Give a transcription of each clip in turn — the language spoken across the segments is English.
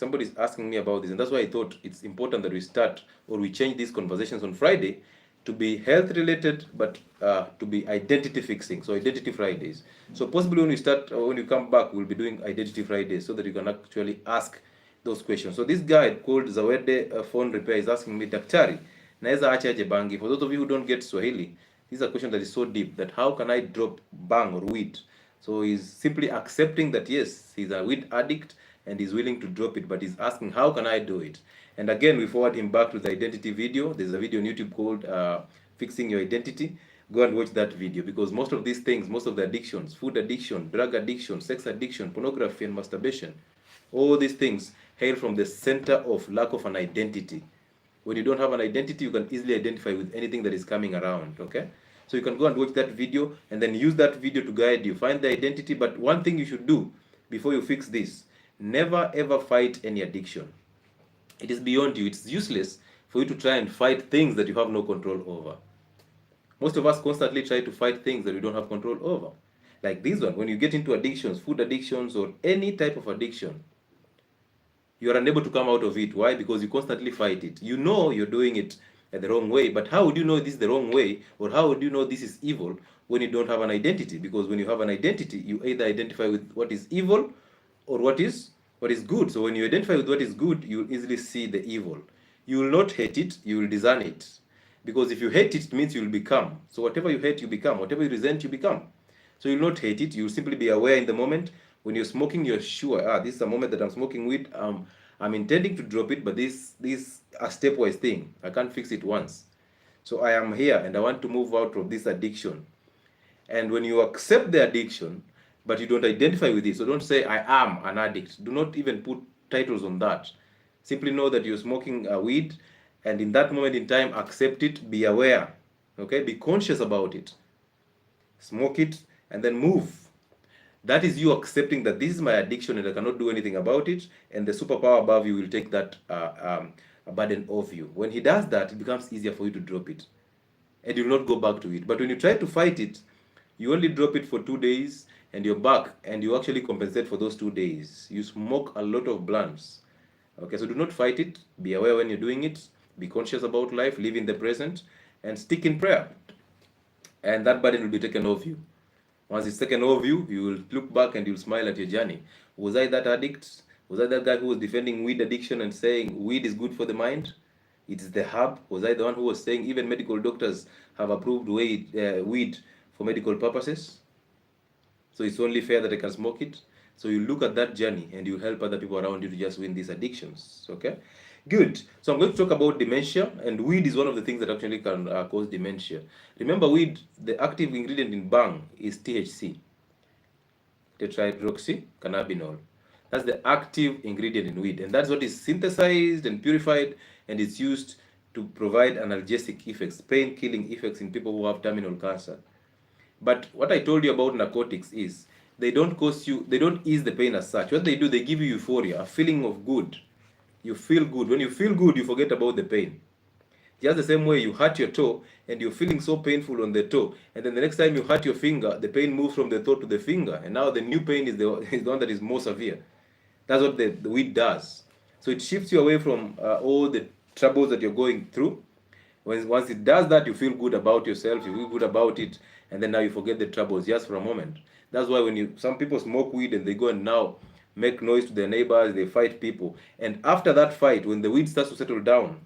somebody's asking me about this, and that's why I thought it's important that we start or we change these conversations on Friday to be health related, but to be identity fixing. So identity Fridays. So possibly when we start, or when you come back, we'll be doing identity Fridays so that you can actually ask those questions. So this guy called Zawede Phone Repair is asking me, Daktari, naweza acha aje bangi? For those of you who don't get Swahili, this is a question that is so deep that how can I drop bang or weed? So he's simply accepting that yes, he's a weed addict and he's willing to drop it, but he's asking, how can I do it? And again, we forward him back to the identity video. There's a video on YouTube called Fixing Your Identity. Go and watch that video, because most of these things, most of the addictions, food addiction, drug addiction, sex addiction, pornography, and masturbation, all these things hail from the center of lack of an identity. When you don't have an identity, you can easily identify with anything that is coming around, okay? So you can go and watch that video and then use that video to guide you. Find the identity, but one thing you should do before you fix this, never ever fight any addiction. It is beyond you. It's useless for you to try and fight things that you have no control over. Most of us constantly try to fight things that we don't have control over. Like this one, when you get into addictions, food addictions, or any type of addiction, you are unable to come out of it. Why? Because you constantly fight it. You know you're doing it the wrong way, but how would you know this is the wrong way, or how would you know this is evil when you don't have an identity? Because when you have an identity, you either identify with what is evil or what is good. So when you identify with what is good, you will easily see the evil. You will not hate it, you will discern it. Because if you hate it, it means you will become. So whatever you hate, you become. Whatever you resent, you become. So you will not hate it, you will simply be aware in the moment. When you're smoking, you're sure, this is a moment that I'm smoking weed. I'm intending to drop it, but this a stepwise thing. I can't fix it once. So I am here and I want to move out of this addiction. And when you accept the addiction, but you don't identify with it, so don't say, I am an addict. Do not even put titles on that. Simply know that you're smoking weed, and in that moment in time, accept it, be aware, okay? Be conscious about it. Smoke it, and then move. That is you accepting that this is my addiction and I cannot do anything about it, and the superpower above you will take that burden off you. When he does that, it becomes easier for you to drop it, and you'll not go back to it. But when you try to fight it, you only drop it for 2 days, and you're back, and you actually compensate for those 2 days. You smoke a lot of blunts. Okay, so do not fight it. Be aware when you're doing it. Be conscious about life. Live in the present, and stick in prayer. And that burden will be taken off you. Once it's taken off you, you will look back and you'll smile at your journey. Was I that addict? Was I that guy who was defending weed addiction and saying weed is good for the mind? It is the herb. Was I the one who was saying even medical doctors have approved weed for medical purposes? So it's only fair that I can smoke it. So you look at that journey and you help other people around you to just win these addictions. Okay, good. So I'm going to talk about dementia, and weed is one of the things that actually can cause dementia. Remember, weed, the active ingredient in bang is THC, tetrahydroxycannabinol. That's the active ingredient in weed, and that's what is synthesized and purified, and it's used to provide analgesic effects, pain-killing effects in people who have terminal cancer. But what I told you about narcotics is they don't ease the pain as such. What they do, they give you euphoria, a feeling of good. You feel good. When you feel good, you forget about the pain. Just the same way you hurt your toe and you're feeling so painful on the toe, and then the next time you hurt your finger, the pain moves from the toe to the finger, and now the new pain is the one that is more severe. That's what the weed does. So it shifts you away from all the troubles that you're going through. Once it does that, you feel good about yourself, you feel good about it, and then now you forget the troubles just for a moment. That's why when some people smoke weed and they go and now make noise to their neighbors, they fight people. And after that fight, when the weed starts to settle down,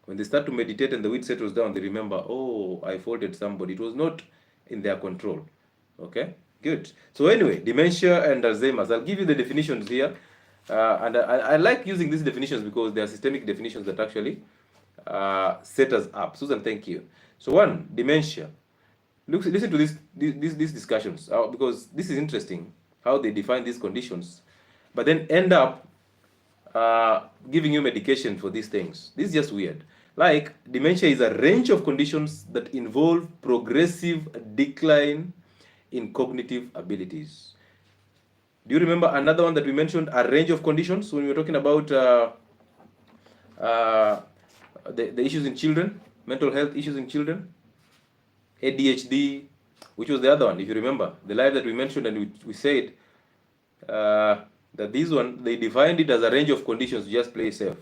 when they start to meditate and the weed settles down, they remember, oh, I faulted somebody. It was not in their control. Okay, good. So anyway, dementia and Alzheimer's. I'll give you the definitions here. And I like using these definitions because they are systemic definitions that actually set us up. Susan, thank you. So one, dementia. Listen to these discussions because this is interesting how they define these conditions, but then end up giving you medication for these things. This is just weird. Like, dementia is a range of conditions that involve progressive decline in cognitive abilities. Do you remember another one that we mentioned, a range of conditions, when we were talking about the issues in children, mental health issues in children? ADHD, which was the other one, if you remember, the life that we mentioned, and we said that this one, they defined it as a range of conditions to just play safe.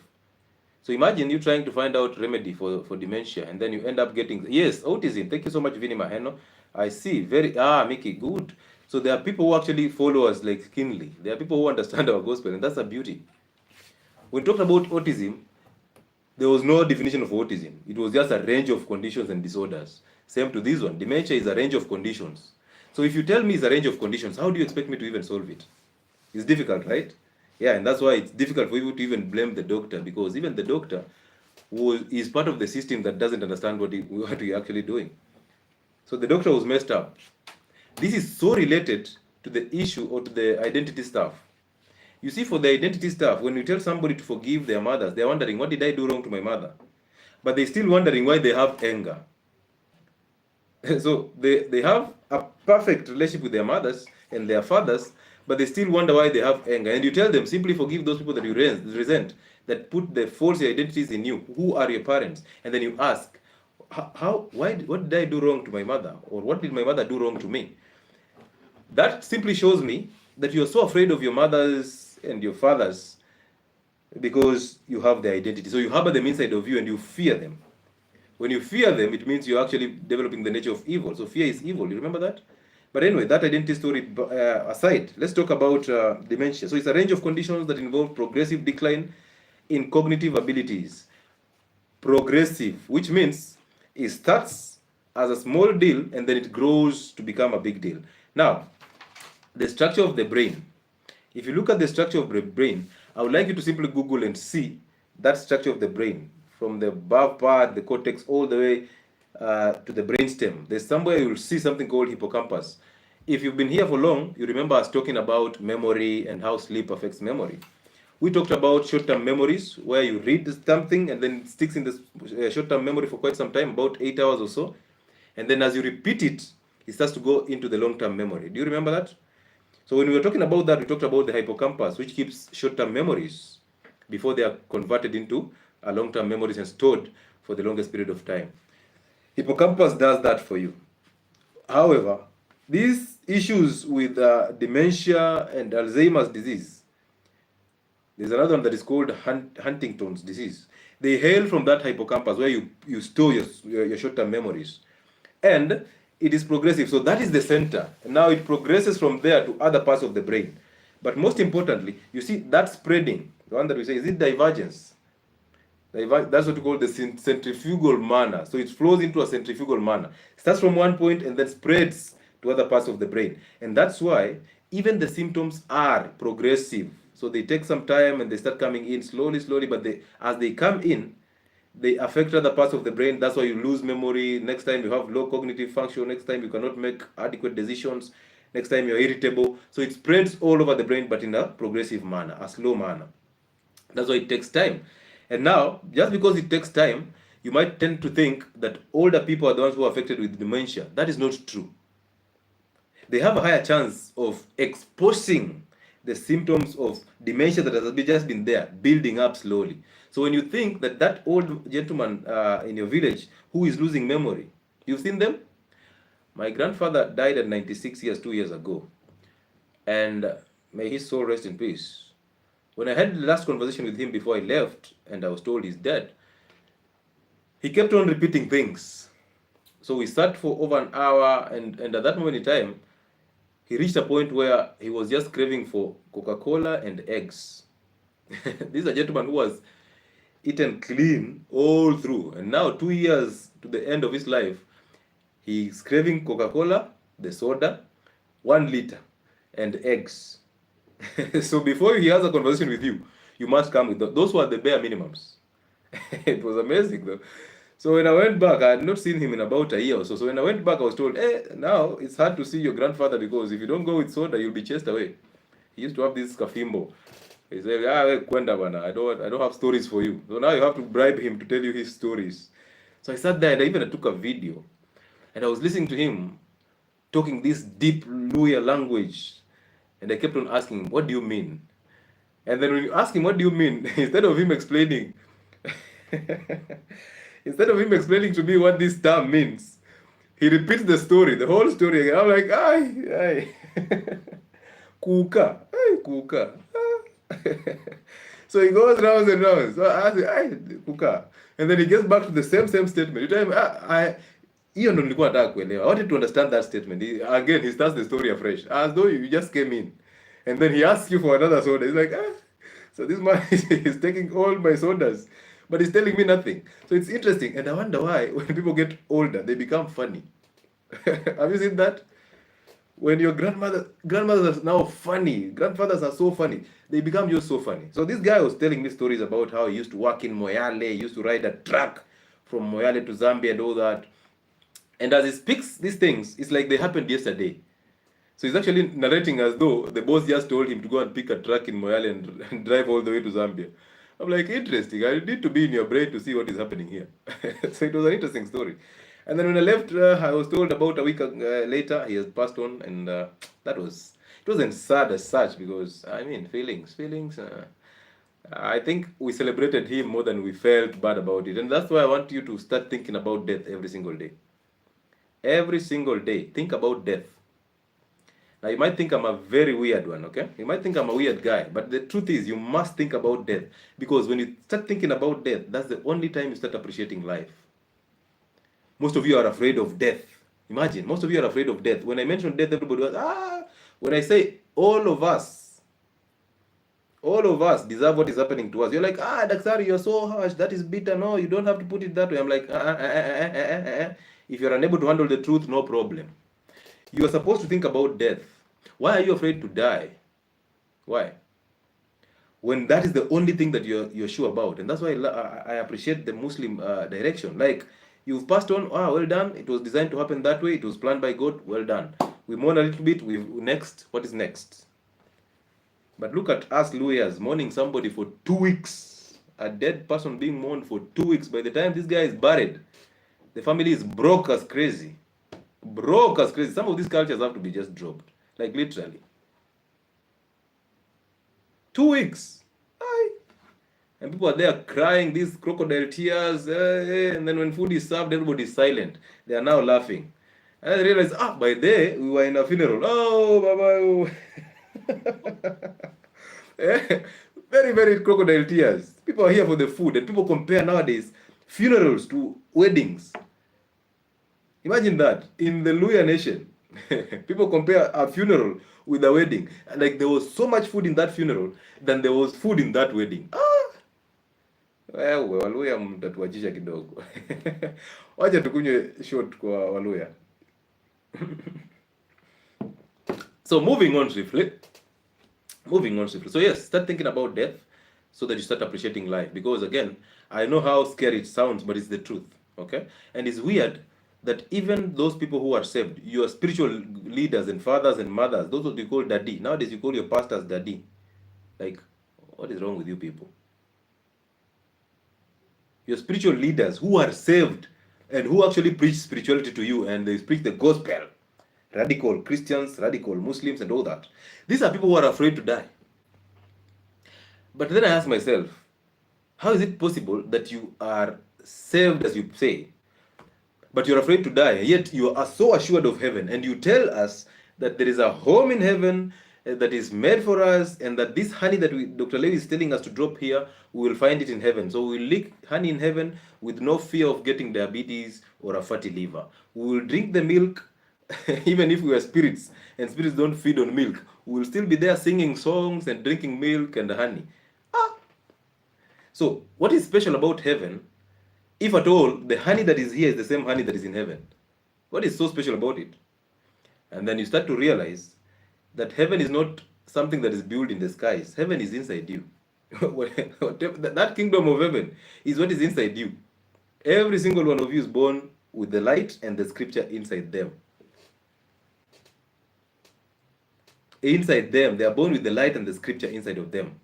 So imagine you trying to find out remedy for dementia, and then you end up getting, yes, autism. Thank you so much, Vinny Maheno. I see. Mickey, good. So there are people who actually follow us like keenly. There are people who understand our gospel, and that's a beauty. When talked about autism, there was no definition of autism. It was just a range of conditions and disorders. Same to this one. Dementia is a range of conditions. So if you tell me it's a range of conditions, how do you expect me to even solve it? It's difficult, right? Yeah, and that's why it's difficult for you to even blame the doctor, because even the doctor is part of the system that doesn't understand what you're actually doing. So the doctor was messed up. This is so related to the issue or to the identity stuff. You see, for the identity stuff, when you tell somebody to forgive their mothers, they're wondering, what did I do wrong to my mother? But they're still wondering why they have anger. So they have a perfect relationship with their mothers and their fathers, but they still wonder why they have anger. And you tell them, simply forgive those people that you resent, that put the false identities in you. Who are your parents? And then you ask, what did I do wrong to my mother? Or what did my mother do wrong to me? That simply shows me that you're so afraid of your mothers and your fathers because you have their identity. So you harbor them inside of you and you fear them. When you fear them, it means you're actually developing the nature of evil. So fear is evil. You remember that? But anyway, that identity story aside, let's talk about dementia. So it's a range of conditions that involve progressive decline in cognitive abilities. Progressive, which means it starts as a small deal and then it grows to become a big deal. Now, the structure of the brain. If you look at the structure of the brain, I would like you to simply Google and see that structure of the brain from the above part, the cortex, all the way to the brainstem. There's somewhere you'll see something called hippocampus. If you've been here for long, you remember us talking about memory and how sleep affects memory. We talked about short-term memories, where you read something and then it sticks in the short-term memory for quite some time, about 8 hours or so. And then as you repeat it, it starts to go into the long-term memory. Do you remember that? So when we were talking about that, we talked about the hippocampus, which keeps short-term memories before they are converted into long-term memories and stored for the longest period of time. Hippocampus does that for you. However, these issues with dementia and Alzheimer's disease, there's another one that is called Huntington's disease. They hail from that hippocampus where you store your short-term memories. And it is progressive. So that is the center. And now it progresses from there to other parts of the brain. But most importantly, you see that spreading, the one that we say, is it divergence? That's what we call the centrifugal manner. So it flows into a centrifugal manner. It starts from one point and then spreads to other parts of the brain. And that's why even the symptoms are progressive. So they take some time and they start coming in slowly, but as they come in, they affect other parts of the brain. That's why you lose memory. Next time you have low cognitive function. Next time you cannot make adequate decisions. Next time you're irritable. So it spreads all over the brain, but in a progressive manner, a slow manner. That's why it takes time. And now, just because it takes time, you might tend to think that older people are the ones who are affected with dementia. That is not true. They have a higher chance of exposing the symptoms of dementia that has just been there, building up slowly. So when you think that old gentleman in your village who is losing memory, you've seen them? My grandfather died at 96 years, 2 years ago. And may his soul rest in peace. When I had the last conversation with him before I left, and I was told he's dead, he kept on repeating things. So we sat for over an hour, and at that moment in time, he reached a point where he was just craving for Coca-Cola and eggs. This is a gentleman who was eaten clean all through, and now 2 years to the end of his life, he's craving Coca-Cola, the soda, 1 liter, and eggs. So before he has a conversation with you, you must come with those were the bare minimums. It was amazing though. So when I went back, I had not seen him in about a year or so. So when I went back, I was told, now it's hard to see your grandfather because if you don't go with soda, you'll be chased away. He used to have this kafimbo. He said, kwenda bana, I don't have stories for you. So now you have to bribe him to tell you his stories. So I sat there and I took a video. And I was listening to him talking this deep Luya language. And I kept on asking, what do you mean? And then when you ask him, what do you mean? Instead of him explaining to me what this term means, he repeats the story, the whole story again. I'm like, ay. Kuka, ay, kuka. So he goes rounds and rounds. So I say, "Ai, kuka." And then he gets back to the same statement. You tell him, hiyo ndo nilikuwa nataka kuelewa. I wanted to understand that statement. Again, he starts the story afresh, as though you just came in. And then he asks you for another soda. He's like, so this man is taking all my sodas, but he's telling me nothing. So it's interesting. And I wonder why, when people get older, they become funny. Have you seen that? When your grandmothers are now funny, grandfathers are so funny, they become just so funny. So this guy was telling me stories about how he used to work in Moyale, he used to ride a truck from Moyale to Zambia and all that. And as he speaks these things, it's like they happened yesterday. So he's actually narrating as though the boss just told him to go and pick a truck in Moyale and drive all the way to Zambia. I'm like, interesting. I need to be in your brain to see what is happening here. So it was an interesting story. And then when I left, I was told about a week later he has passed on, and it wasn't sad as such, because I mean, feelings. I think we celebrated him more than we felt bad about it, and that's why I want you to start thinking about death every single day. Every single day, think about death. Now you might think I'm a very weird one, okay? You might think I'm a weird guy, but the truth is you must think about death, because when you start thinking about death, that's the only time you start appreciating life. Most of you are afraid of death. Imagine, most of you are afraid of death. When I mention death, everybody was, When I say all of us deserve what is happening to us, you're like, Daktari, you're so harsh, that is bitter. No, you don't have to put it that way. I'm like, If you're unable to handle the truth, no problem. You are supposed to think about death. Why are you afraid to die? Why? When that is the only thing that you're sure about. And that's why I appreciate the Muslim direction. Like, you've passed on, well done. It was designed to happen that way. It was planned by God. Well done. We mourn a little bit. Next, what is next? But look at us lawyers mourning somebody for 2 weeks. A dead person being mourned for 2 weeks. By the time this guy is buried, the family is broke as crazy. Broke as crazy. Some of these cultures have to be just dropped. Like, literally. 2 weeks. And people are there crying these crocodile tears. And then when food is served, everybody is silent. They are now laughing. And I realize, by day, we were in a funeral. Oh, bye-bye. Very, very crocodile tears. People are here for the food. And people compare nowadays funerals to weddings. Imagine that. In the Luya nation, people compare a funeral with a wedding. Like, there was so much food in that funeral than there was food in that wedding. Wewe Waluya mtatuachisha kidogo. Wacha tukunywe short kwa Waluya. So moving on swiftly. So yes, start thinking about death so that you start appreciating life. Because again, I know how scary it sounds, but it's the truth. Okay? And it's weird that even those people who are saved, your spiritual leaders and fathers and mothers, those what you call daddy. Nowadays you call your pastors daddy. Like, what is wrong with you people? Your spiritual leaders who are saved and who actually preach spirituality to you, and they preach the gospel. Radical Christians, radical Muslims, and all that. These are people who are afraid to die. But then I ask myself, how is it possible that you are saved, as you say, but you're afraid to die, yet you are so assured of heaven, and you tell us that there is a home in heaven that is made for us, and that this honey that Dr. Levi is telling us to drop here, we will find it in heaven. So we will lick honey in heaven with no fear of getting diabetes or a fatty liver. We will drink the milk, even if we are spirits, and spirits don't feed on milk. We will still be there singing songs and drinking milk and honey. So what is special about heaven, if at all the honey that is here is the same honey that is in heaven? What is so special about it? And then you start to realize that heaven is not something that is built in the skies. Heaven is inside you. That kingdom of heaven is what is inside you. Every single one of you is born with the light and the scripture inside them. Inside them, they are born with the light and the scripture inside of them.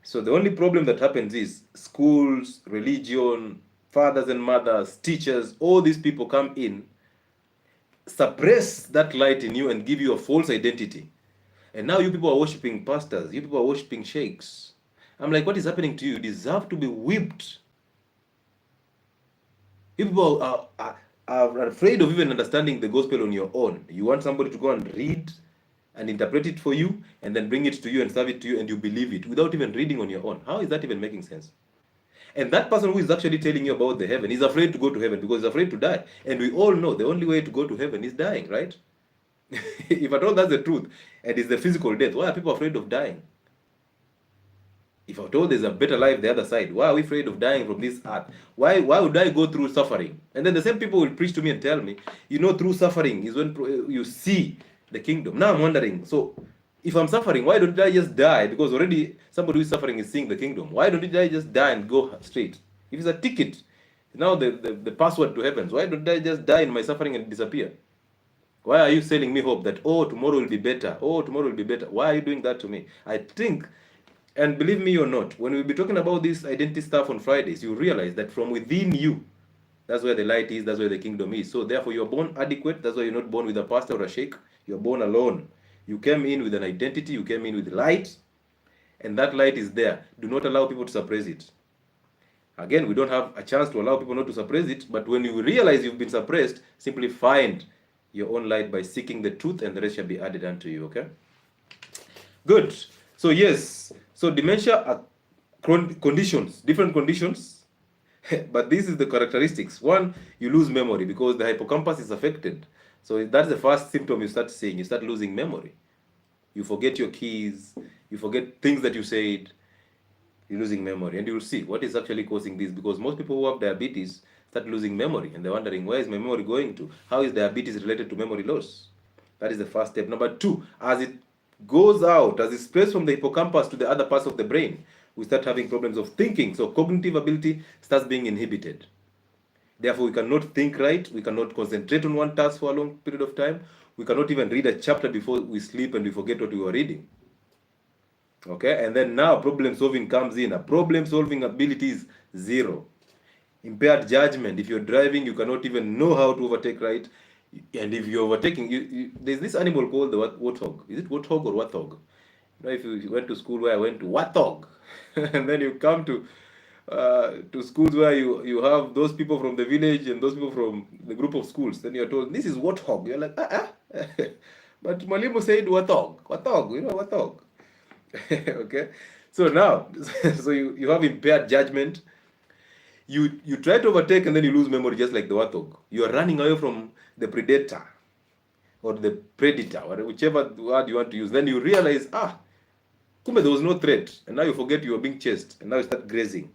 So the only problem that happens is schools, religion, fathers and mothers, teachers, all these people come in, suppress that light in you and give you a false identity. And now you people are worshiping pastors, you people are worshiping sheikhs. I'm like, what is happening to you? You deserve to be whipped. You people are afraid of even understanding the gospel on your own. You want somebody to go and read and interpret it for you and then bring it to you and serve it to you and you believe it without even reading on your own. How is that even making sense? And that person who is actually telling you about the heaven is afraid to go to heaven because he's afraid to die. And we all know the only way to go to heaven is dying, right? If at all that's the truth, and it's the physical death, why are people afraid of dying? If at all there's a better life the other side, why are we afraid of dying from this earth? Why would I go through suffering? And then the same people will preach to me and tell me, through suffering is when you see the kingdom. Now I'm wondering, so if I'm suffering, why don't I just die? Because already somebody who is suffering is seeing the kingdom. Why don't I just die and go straight? If it's a ticket, now the password to heaven, why don't I just die in my suffering and disappear? Why are you selling me hope that, oh, tomorrow will be better? Oh, tomorrow will be better. Why are you doing that to me? I think, and believe me or not, when we'll be talking about this identity stuff on Fridays, you realize that from within you, that's where the light is, that's where the kingdom is. So therefore, you're born adequate. That's why you're not born with a pastor or a sheikh. You're born alone. You came in with an identity. You came in with light. And that light is there. Do not allow people to suppress it. Again, we don't have a chance to allow people not to suppress it. But when you realize you've been suppressed, simply find your own light by seeking the truth, and the rest shall be added unto you. Okay? Good. So yes. So dementia are conditions, different conditions. But this is the characteristics. One, you lose memory because the hippocampus is affected. So that's the first symptom you start seeing. You start losing memory. You forget your keys. You forget things that you said. You're losing memory. And you'll see what is actually causing this, because most people who have diabetes start losing memory. And they're wondering, where is my memory going to? How is diabetes related to memory loss? That is the first step. Number two, as it goes out, as it spreads from the hippocampus to the other parts of the brain, we start having problems of thinking. So cognitive ability starts being inhibited. Therefore, we cannot think right. We cannot concentrate on one task for a long period of time. We cannot even read a chapter before we sleep and we forget what we were reading. Okay, and then now problem solving comes in. A problem solving ability is zero. Impaired judgment. If you're driving, you cannot even know how to overtake right. And if you're overtaking, there's this animal called the warthog. Is it warthog or warthog? If you went to school where I went to, warthog, and then you come to schools where you have those people from the village and those people from the group of schools, then you're told this is warthog. You're like, but Mwalimu said warthog, warthog. Okay, so now, so you have impaired judgment. You try to overtake and then you lose memory, just like the warthog. You are running away from the predator or the predator, or whichever word you want to use. Then you realize, kumbe there was no threat, and now you forget you are being chased, and now you start grazing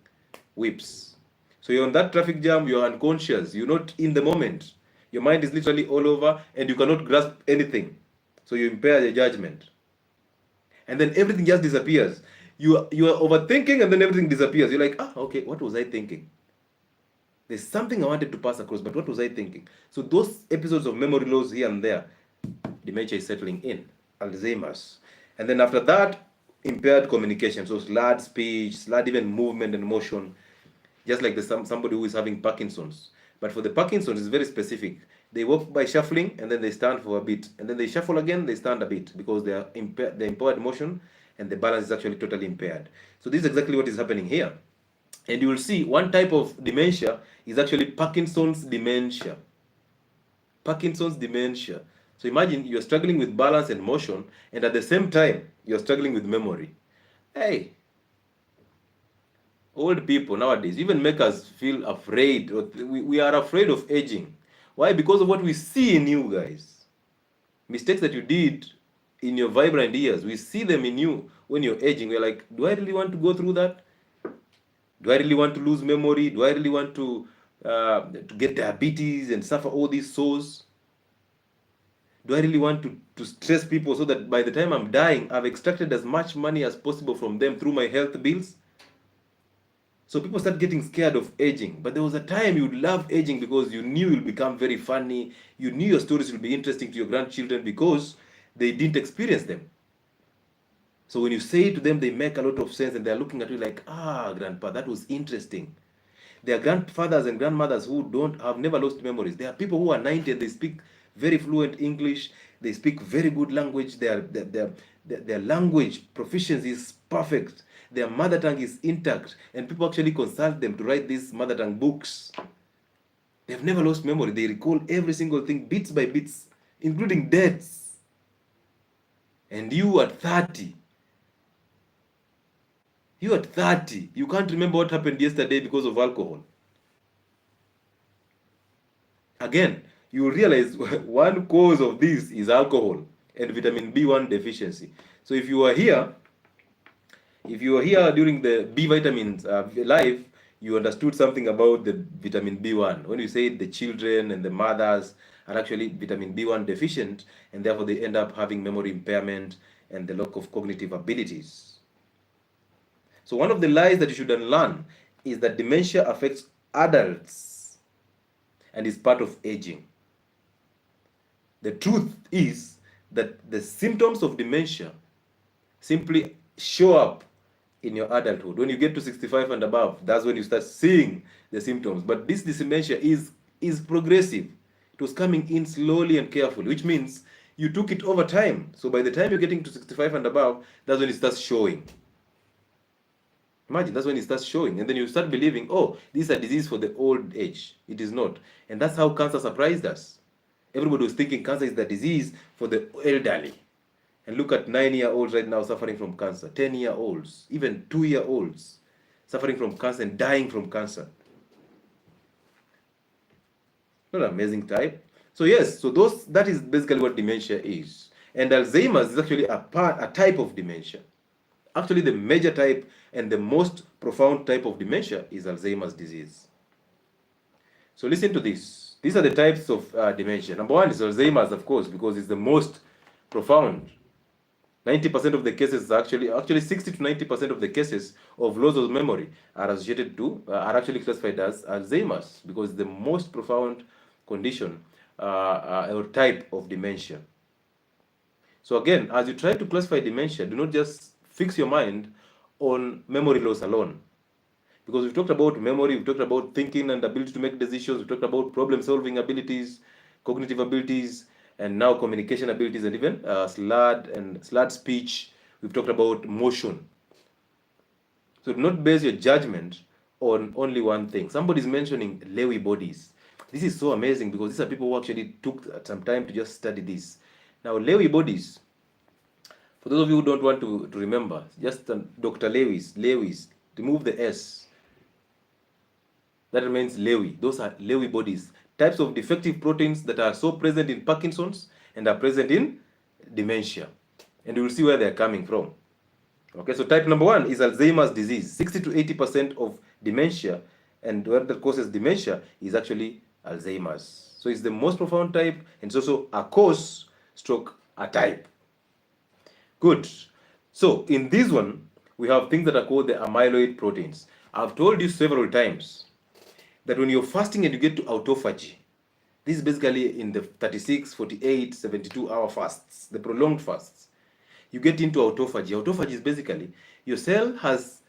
whips. So you're on that traffic jam, you're unconscious, you're not in the moment. Your mind is literally all over, and you cannot grasp anything. So you impair your judgment. And then everything just disappears. You are overthinking, and then everything disappears. You're like, okay, what was I thinking? There's something I wanted to pass across, but what was I thinking? So those episodes of memory loss here and there, dementia is settling in, Alzheimer's. And then after that, impaired communication, so slurred speech, slurred even movement and motion, just like somebody who is having Parkinson's. But for the Parkinson's, it's very specific. They walk by shuffling, and then they stand for a bit, and then they shuffle again, they stand a bit, because they are impaired motion, and the balance is actually totally impaired. So this is exactly what is happening here. And you will see one type of dementia is actually Parkinson's dementia. Parkinson's dementia. So imagine you're struggling with balance and motion, and at the same time, you're struggling with memory. Hey, old people nowadays even make us feel afraid. We are afraid of aging. Why? Because of what we see in you guys. Mistakes that you did in your vibrant years, we see them in you when you're aging. We're like, do I really want to go through that? Do I really want to lose memory? Do I really want to get diabetes and suffer all these sores? Do I really want to stress people so that by the time I'm dying, I've extracted as much money as possible from them through my health bills? So people start getting scared of aging. But there was a time you'd love aging because you knew you'll become very funny. You knew your stories will be interesting to your grandchildren because they didn't experience them. So when you say to them, they make a lot of sense, and they're looking at you like, grandpa, that was interesting. There are grandfathers and grandmothers who have never lost memories. There are people who are 90 and they speak very fluent English. They speak very good language. Their language proficiency is perfect. Their mother tongue is intact. And people actually consult them to write these mother tongue books. They've never lost memory. They recall every single thing bits by bits, including dates. And you at 30, you can't remember what happened yesterday because of alcohol. Again, you realize one cause of this is alcohol and vitamin B1 deficiency. So if you are here during the B vitamins live, you understood something about the vitamin B1. When you say the children and the mothers are actually vitamin B1 deficient, and therefore they end up having memory impairment and the lack of cognitive abilities. So one of the lies that you should unlearn is that dementia affects adults and is part of aging. The truth is that the symptoms of dementia simply show up in your adulthood. When you get to 65 and above, that's when you start seeing the symptoms. But this dementia is progressive. It was coming in slowly and carefully, which means you took it over time. So by the time you're getting to 65 and above, that's when it starts showing. Imagine, that's when it starts showing. And then you start believing, oh, this is a disease for the old age. It is not. And that's how cancer surprised us. Everybody was thinking cancer is the disease for the elderly. And look at 9-year-olds right now suffering from cancer, 10-year-olds, even 2-year-olds suffering from cancer and dying from cancer. Not an amazing type. So yes, so that is basically what dementia is. And Alzheimer's is actually a type of dementia. Actually, the major type and the most profound type of dementia is Alzheimer's disease. So listen to this. These are the types of dementia. Number one is Alzheimer's, of course, because it's the most profound. 90% of the cases, actually 60 to 90% of the cases of loss of memory are associated to, are actually classified as Alzheimer's, because the most profound condition or type of dementia. So again, as you try to classify dementia, do not just fix your mind on memory loss alone. Because we've talked about memory, we've talked about thinking and ability to make decisions, we've talked about problem-solving abilities, cognitive abilities, and now communication abilities, and even slurred speech. We've talked about motion. So do not base your judgment on only one thing. Somebody's mentioning Lewy bodies. This is so amazing because these are people who actually took some time to just study this. Now, Lewy bodies, for those of you who don't want to remember, just Dr. Lewis, remove the S. That remains Lewy. Those are Lewy bodies. Types of defective proteins that are so present in Parkinson's and are present in dementia. And you will see where they are coming from. Okay, so type number one is Alzheimer's disease. 60 to 80% of dementia, and what that causes dementia is actually Alzheimer's. So it's the most profound type, and it's also a cause stroke a type. Good. So in this one, we have things that are called the amyloid proteins. I've told you several times that when you're fasting and you get to autophagy, this is basically in the 36, 48, 72-hour fasts, the prolonged fasts, you get into autophagy. Autophagy is basically your cell has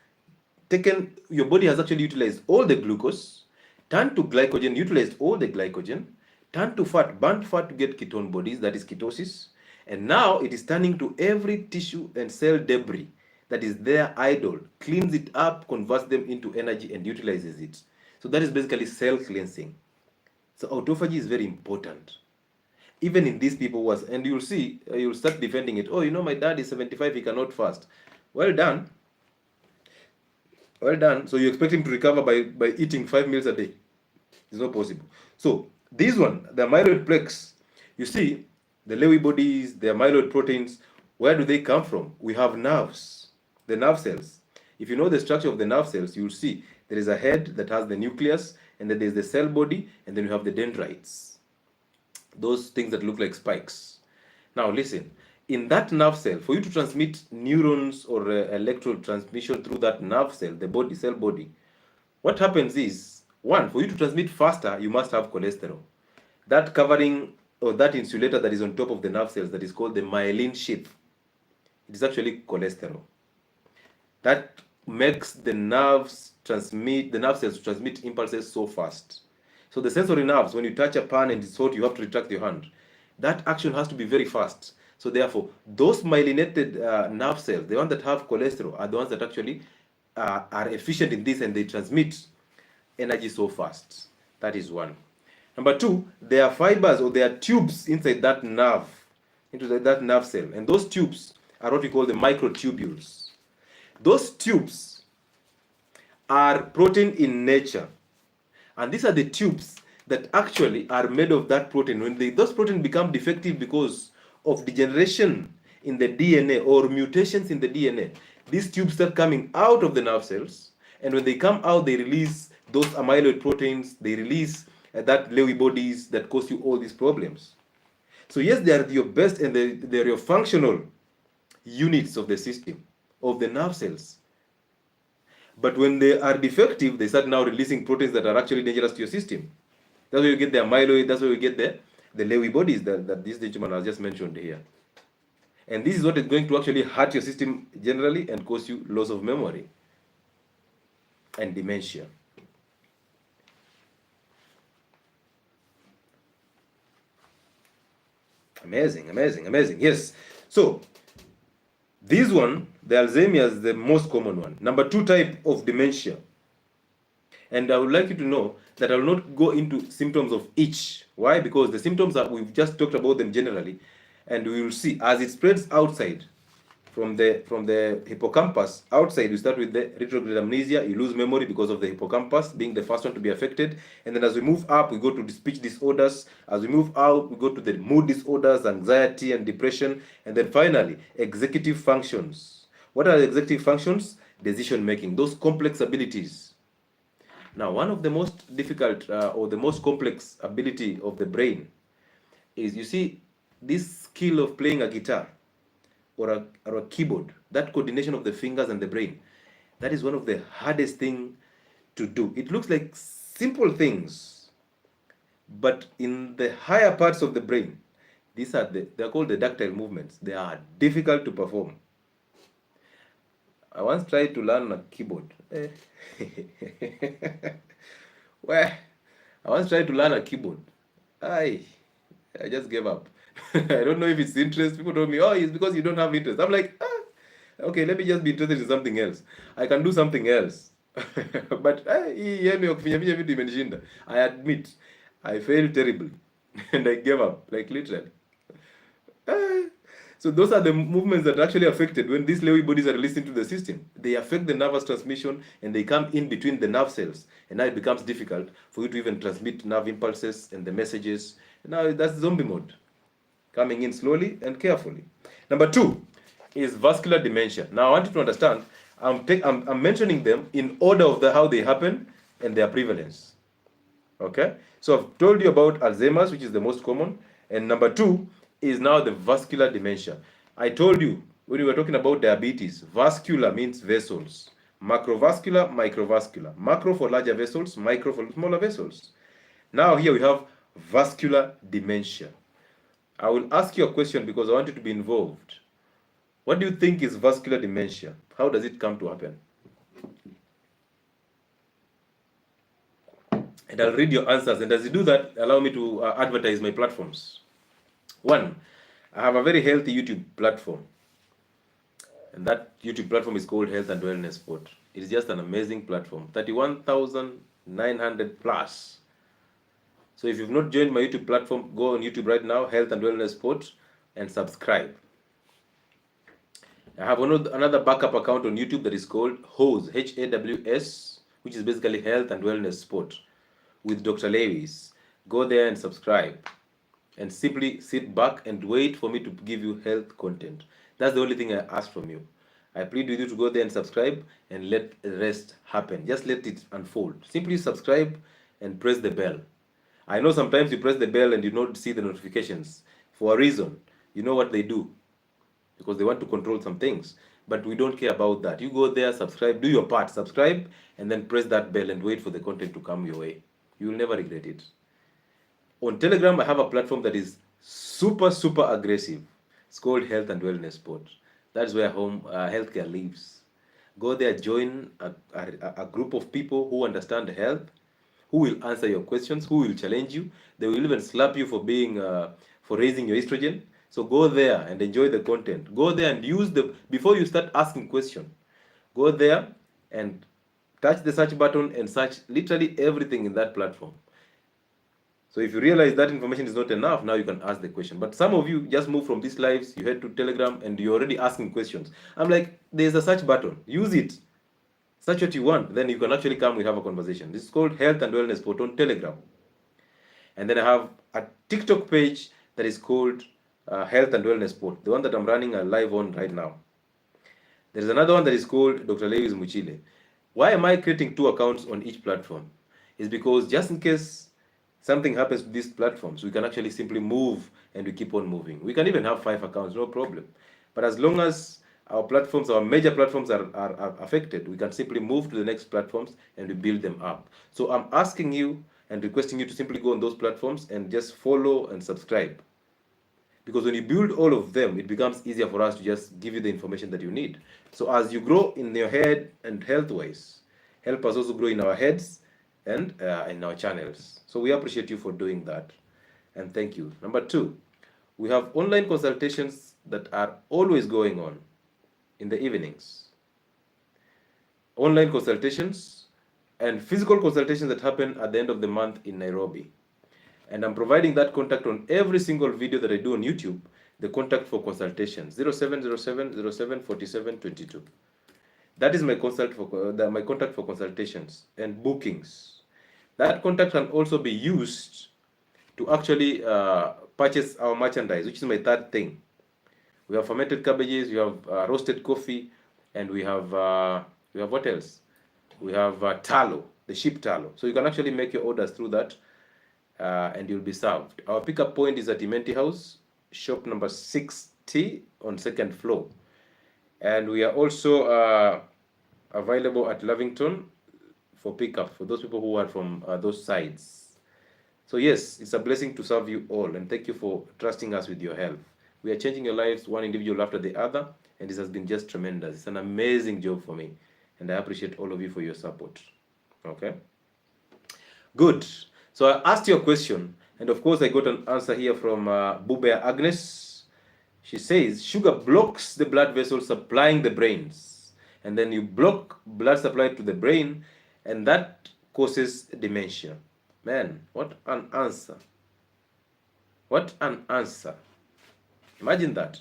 taken, your body has actually utilized all the glucose, turned to glycogen, utilized all the glycogen, turned to fat, burnt fat to get ketone bodies, that is ketosis, and now it is turning to every tissue and cell debris that is there idle, cleans it up, converts them into energy and utilizes it. So that is basically cell cleansing. So autophagy is very important. Even in these people and you'll see, you'll start defending it. Oh, my dad is 75, he cannot fast. Well done. Well done. So you expect him to recover by eating 5 meals a day. It's not possible. So this one, the amyloid plaques, you see, the Lewy bodies, the amyloid proteins, where do they come from? We have nerves, the nerve cells. If you know the structure of the nerve cells, you'll see there is a head that has the nucleus, and then there's the cell body, and then you have the dendrites. Those things that look like spikes. Now listen, in that nerve cell, for you to transmit neurons or electrical transmission through that nerve cell, the cell body, what happens is, one, for you to transmit faster, you must have cholesterol. That covering or that insulator that is on top of the nerve cells that is called the myelin sheath, it is actually cholesterol. That makes the nerve cells transmit impulses so fast. So the sensory nerves, when you touch a pan and it's hot, you have to retract your hand. That action has to be very fast. So therefore, those myelinated nerve cells, the ones that have cholesterol, are the ones that actually are efficient in this, and they transmit energy so fast. That is one. Number two, there are fibers or there are tubes inside that nerve into that nerve cell. And those tubes are what we call the microtubules. Those tubes are protein in nature. And these are the tubes that actually are made of that protein. When those proteins become defective because of degeneration in the DNA or mutations in the DNA, these tubes start coming out of the nerve cells. And when they come out, they release those amyloid proteins, they release that Lewy bodies that cause you all these problems. So yes, they are your best and they are your functional units of the system, of the nerve cells. But when they are defective, they start now releasing proteins that are actually dangerous to your system. That's where you get the amyloid, that's where you get the Lewy bodies that this gentleman has just mentioned here. And this is what is going to actually hurt your system generally and cause you loss of memory and dementia. Amazing, amazing, amazing. Yes. So this one, the Alzheimer's, is the most common one. Number 2 type of dementia. And I would like you to know that I will not go into symptoms of each. Why? Because the symptoms that we've just talked about them generally, and we will see as it spreads outside from the hippocampus outside. You start with the retrograde amnesia. You lose memory because of the hippocampus being the first one to be affected, and then as we move up, we go to the speech disorders. As we move out, we go to the mood disorders, anxiety and depression, and then finally executive functions. What are the executive functions? Decision making, those complex abilities. Now, one of the most difficult or the most complex ability of the brain is, you see, this skill of playing a guitar or a keyboard, that coordination of the fingers and the brain, that is one of the hardest thing to do. It looks like simple things, but in the higher parts of the brain, they're called the dactyl movements. They are difficult to perform. I once tried to learn a keyboard. Well, I once tried to learn a keyboard. I just gave up. I don't know if it's interest. People told me, oh, it's because you don't have interest. I'm like, okay, let me just be interested in something else. I can do something else. But I admit, I failed terribly. And I gave up, like literally. So those are the movements that are actually affected when these Lewy bodies are released into the system. They affect the nervous transmission and they come in between the nerve cells. And now it becomes difficult for you to even transmit nerve impulses and the messages. And now that's zombie mode, coming in slowly and carefully. Number 2 is vascular dementia. Now I want you to understand, I'm mentioning them in order of how they happen and their prevalence. Okay? So I've told you about Alzheimer's, which is the most common. And number 2 is now the vascular dementia. I told you when we were talking about diabetes, vascular means vessels. Macrovascular, microvascular. Macro for larger vessels, micro for smaller vessels. Now here we have vascular dementia. I will ask you a question because I want you to be involved. What do you think is vascular dementia? How does it come to happen? And I'll read your answers. And as you do that, allow me to advertise my platforms. 1, I have a very healthy YouTube platform. And that YouTube platform is called Health and Wellness Sport. It is just an amazing platform. 31,900 plus. So if you've not joined my YouTube platform, go on YouTube right now, Health and Wellness Sport, and subscribe. I have another backup account on YouTube that is called HAWS, H-A-W-S, which is basically Health and Wellness Sport with Dr. Lewis. Go there and subscribe. And simply sit back and wait for me to give you health content. That's the only thing I ask from you. I plead with you to go there and subscribe and let the rest happen. Just let it unfold. Simply subscribe and press the bell. I know sometimes you press the bell and you don't see the notifications for a reason. You know what they do, because they want to control some things. But we don't care about that. You go there, subscribe, do your part, subscribe, and then press that bell and wait for the content to come your way. You will never regret it. On Telegram, I have a platform that is super, super aggressive. It's called Health and Wellness Sport. That's where healthcare lives. Go there, join a group of people who understand health, who will answer your questions, who will challenge you. They will even slap you for raising your estrogen. So go there and enjoy the content. Go there and before you start asking questions, go there and touch the search button and search literally everything in that platform. So if you realize that information is not enough, now you can ask the question. But some of you just move from these lives, you head to Telegram, and you're already asking questions. I'm like, there's a search button. Use it. Search what you want. Then you can actually come, we have a conversation. This is called Health and Wellness Spot on Telegram. And then I have a TikTok page that is called Health and Wellness Spot, the one that I'm running a live on right now. There's another one that is called Dr. Lewis Muchile. Why am I creating 2 accounts on each platform? It's because just in case something happens to these platforms, we can actually simply move and we keep on moving. We can even have 5 accounts, no problem. But as long as our platforms, our major platforms are affected, we can simply move to the next platforms and we build them up. So I'm asking you and requesting you to simply go on those platforms and just follow and subscribe. Because when you build all of them, it becomes easier for us to just give you the information that you need. So as you grow in your head and health-wise, help us also grow in our heads and in our channels. So we appreciate you for doing that. And thank you. Number 2, we have online consultations that are always going on in the evenings. Online consultations and physical consultations that happen at the end of the month in Nairobi. And I'm providing that contact on every single video that I do on YouTube, the contact for consultations, 0707 07 47 22. That is my contact for consultations and bookings. That contact can also be used to actually purchase our merchandise, which is my 3rd thing. We have fermented cabbages, we have roasted coffee, and we have what else? We have tallow, the sheep tallow. So you can actually make your orders through that. And you'll be served. Our pickup point is at Dementia House, shop number 60 on 2nd floor. And we are also available at Lavington for pickup for those people who are from those sides. So yes, it's a blessing to serve you all, and thank you for trusting us with your health. We are changing your lives one individual after the other, and this has been just tremendous. It's an amazing job for me, and I appreciate all of you for your support. Okay? Good. So I asked you a question, and of course I got an answer here from Bubea Agnes. She says, sugar blocks the blood vessels supplying the brains. And then you block blood supply to the brain, and that causes dementia. Man, what an answer. What an answer. Imagine that.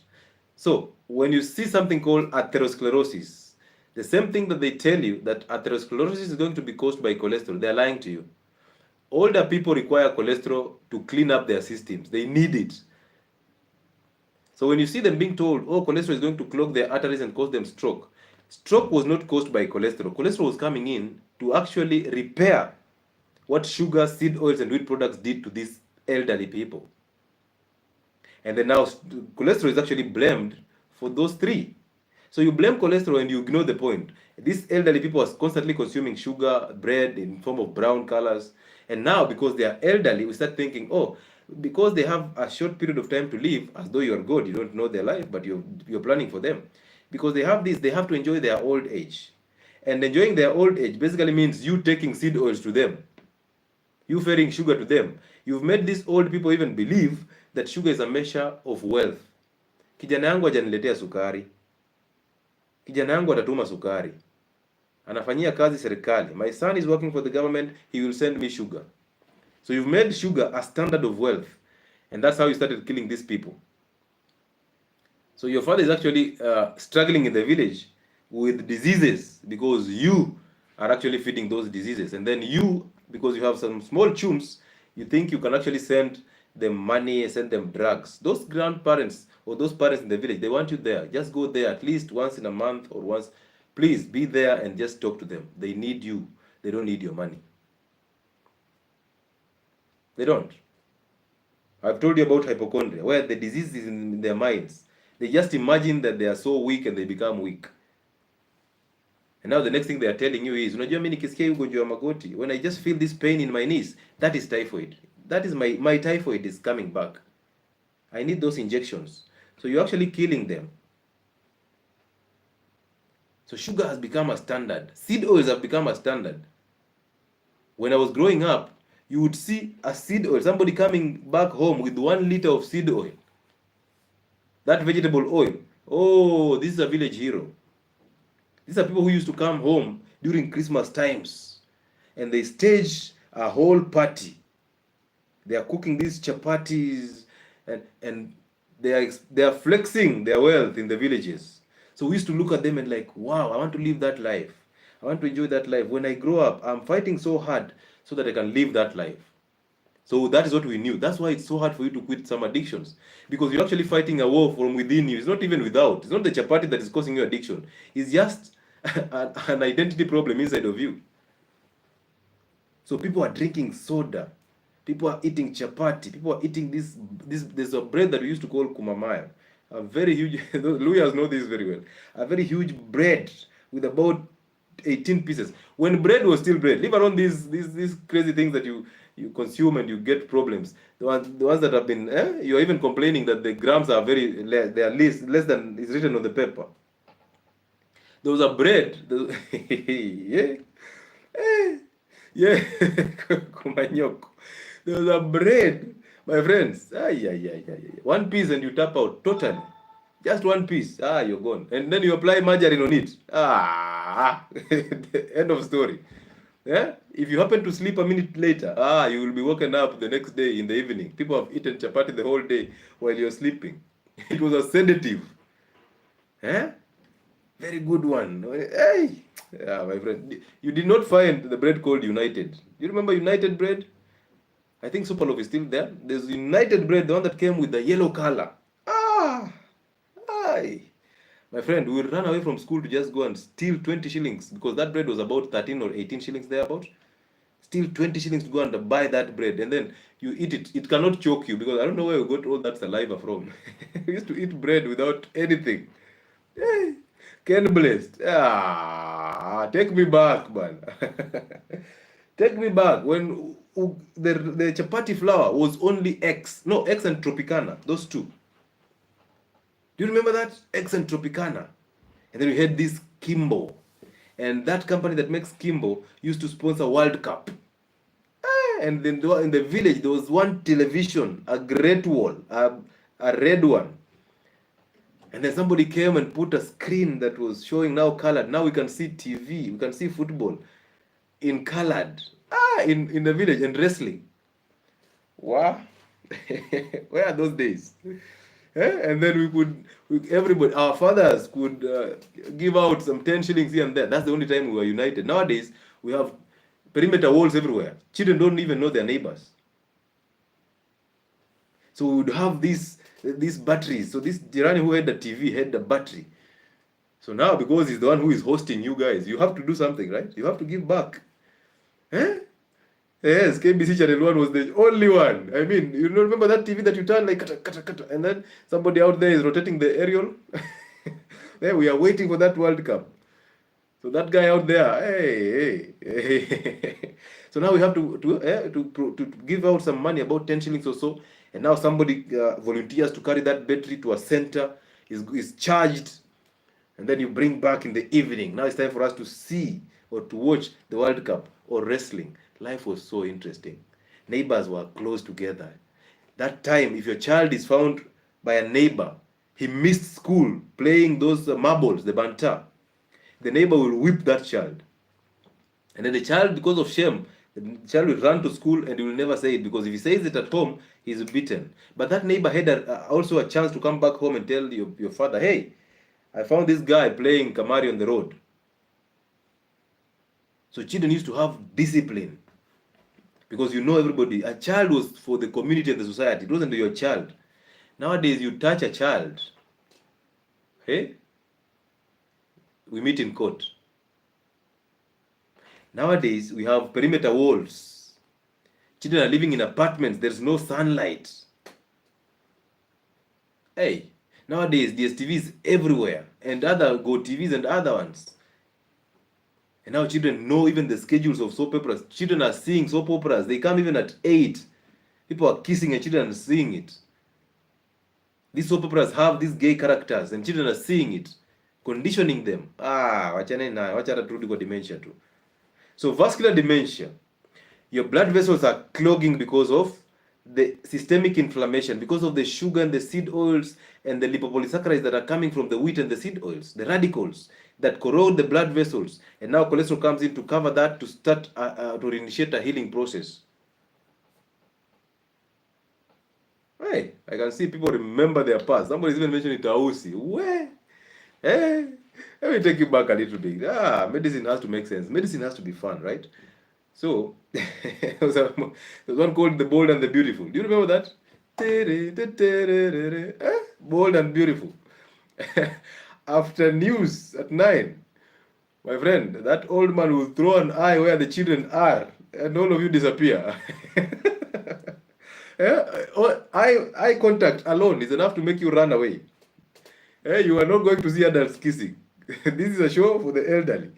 So when you see something called atherosclerosis, the same thing that they tell you that atherosclerosis is going to be caused by cholesterol, they're lying to you. Older people require cholesterol to clean up their systems. They need it. So when you see them being told, oh, cholesterol is going to clog their arteries and cause them stroke, stroke was not caused by cholesterol. Cholesterol was coming in to actually repair what sugar, seed oils, and wheat products did to these elderly people. And then now cholesterol is actually blamed for those 3. So you blame cholesterol and you ignore the point. These elderly people are constantly consuming sugar, bread in form of brown colors. And now, because they are elderly, we start thinking, oh, because they have a short period of time to live, as though you're God, you don't know their life, but you're planning for them. Because they have this, they have to enjoy their old age. And enjoying their old age basically means you taking seed oils to them. You feeding sugar to them. You've made these old people even believe that sugar is a measure of wealth. Kijana yangu hajaniletea sukari. Kijana yangu atatuma sukari. Anafanyia kazi serikali. My son is working for the government, he will send me sugar. So you've made sugar a standard of wealth. And that's how you started killing these people. So your father is actually struggling in the village with diseases because you are actually feeding those diseases. And then you, because you have some small chums, you think you can actually send them money, send them drugs. Those grandparents or those parents in the village, they want you there. Just go there at least once in a month or once. Please be there and just talk to them. They need you. They don't need your money. They don't. I've told you about hypochondria, where the disease is in their minds. They just imagine that they are so weak and they become weak. And now the next thing they are telling you is, unajua mimi nikisikia ugonjwa wa magoti, when I just feel this pain in my knees, that is typhoid. That is my typhoid is coming back. I need those injections. So you're actually killing them. So sugar has become a standard. Seed oils have become a standard. When I was growing up, you would see a seed oil, somebody coming back home with 1 liter of seed oil. That vegetable oil. Oh, this is a village hero. These are people who used to come home during Christmas times and they stage a whole party. They are cooking these chapatis, and they are flexing their wealth in the villages. So we used to look at them and like, wow, I want to live that life. I want to enjoy that life. When I grow up, I'm fighting so hard so that I can live that life. So that is what we knew. That's why it's so hard for you to quit some addictions, because you're actually fighting a war from within you. It's not even without. It's not the chapati that is causing you addiction. It's just an identity problem inside of you. So people are drinking soda. People are eating chapati. People are eating this. There's a bread that we used to call kumamaya. A very huge, lawyers know this very well. A very huge bread with about 18 pieces. When bread was still bread, leave alone these crazy things that you consume and you get problems. The ones that have been, you're even complaining that the grams are very less, they are less than is written on the paper. There was a bread, yeah, yeah, kumanyoko. There was a bread, my friends. One piece and you tap out totally. Just one piece. You're gone. And then you apply margarine on it. End of story. Yeah? If you happen to sleep a minute later, you will be woken up the next day in the evening. People have eaten chapati the whole day while you're sleeping. It was a sedative. Eh? Very good one. Hey! Yeah, my friend. You did not find the bread called United. You remember United bread? I think Superloaf is still there. There's United bread, the one that came with the yellow color. My friend, we would run away from school to just go and steal 20 shillings because that bread was about 13 or 18 shillings thereabout. Steal 20 shillings to go and buy that bread, and then you eat it. It cannot choke you because I don't know where we got all that saliva from. We used to eat bread without anything. Hey, Ken blessed. Take me back, man. Take me back when the chapati flour was only X and Tropicana, those two. Do you remember that? X and Tropicana. And then we had this Kimbo. And that company that makes Kimbo used to sponsor World Cup. And then in the village, there was one television, a great wall, a red one. And then somebody came and put a screen that was showing now colored. Now we can see TV, we can see football in colored. In the village, and wrestling. Wow. Where are those days? And then everybody, our fathers could give out some 10 shillings here and there. That's the only time we were united. Nowadays, we have perimeter walls everywhere. Children don't even know their neighbors. So we would have these batteries. So this Jirani who had the TV had the battery. So now, because he's the one who is hosting you guys, you have to do something, right? You have to give back. Yes, KBC Channel 1 was the only one. I mean, you remember that TV that you turn like kata, and then somebody out there is rotating the aerial? There, we are waiting for that World Cup. So that guy out there, hey. So now we have to give out some money, about 10 shillings or so, and now somebody volunteers to carry that battery to a center, is charged, and then you bring back in the evening. Now it's time for us to see or to watch the World Cup or wrestling. Life was so interesting. Neighbors were close together. That time, if your child is found by a neighbor, he missed school playing those marbles, the banta, the neighbor will whip that child. And then the child, because of shame, the child will run to school and he will never say it, because if he says it at home, he's beaten. But that neighbor had also a chance to come back home and tell your father, hey, I found this guy playing Kamari on the road. So children used to have discipline. Because you know everybody. A child was for the community and the society. It wasn't your child. Nowadays, you touch a child, hey, we meet in court. Nowadays, we have perimeter walls. Children are living in apartments. There's no sunlight. Hey, nowadays, DSTV is everywhere. And other Go TVs and other ones. And now children know even the schedules of soap operas. Children are seeing soap operas. They come even at 8. People are kissing and children are seeing it. These soap operas have these gay characters and children are seeing it. Conditioning them. Wachana turudi kwa dementia too. So vascular dementia. Your blood vessels are clogging because of the systemic inflammation, because of the sugar and the seed oils and the lipopolysaccharides that are coming from the wheat and the seed oils, the radicals that corrode the blood vessels, and now cholesterol comes in to cover that, to start to initiate a healing process. Hey, I can see people remember their past. Somebody's even mentioning Tausi. Where? Hey, let me take you back a little bit. Medicine has to make sense. Medicine has to be fun, right? So, there's one called The Bold and the Beautiful. Do you remember that? Bold and Beautiful. After news at 9, my friend, that old man will throw an eye where the children are, and all of you disappear. Yeah? Eye contact alone is enough to make you run away. You are not going to see adults kissing. This is a show for the elderly.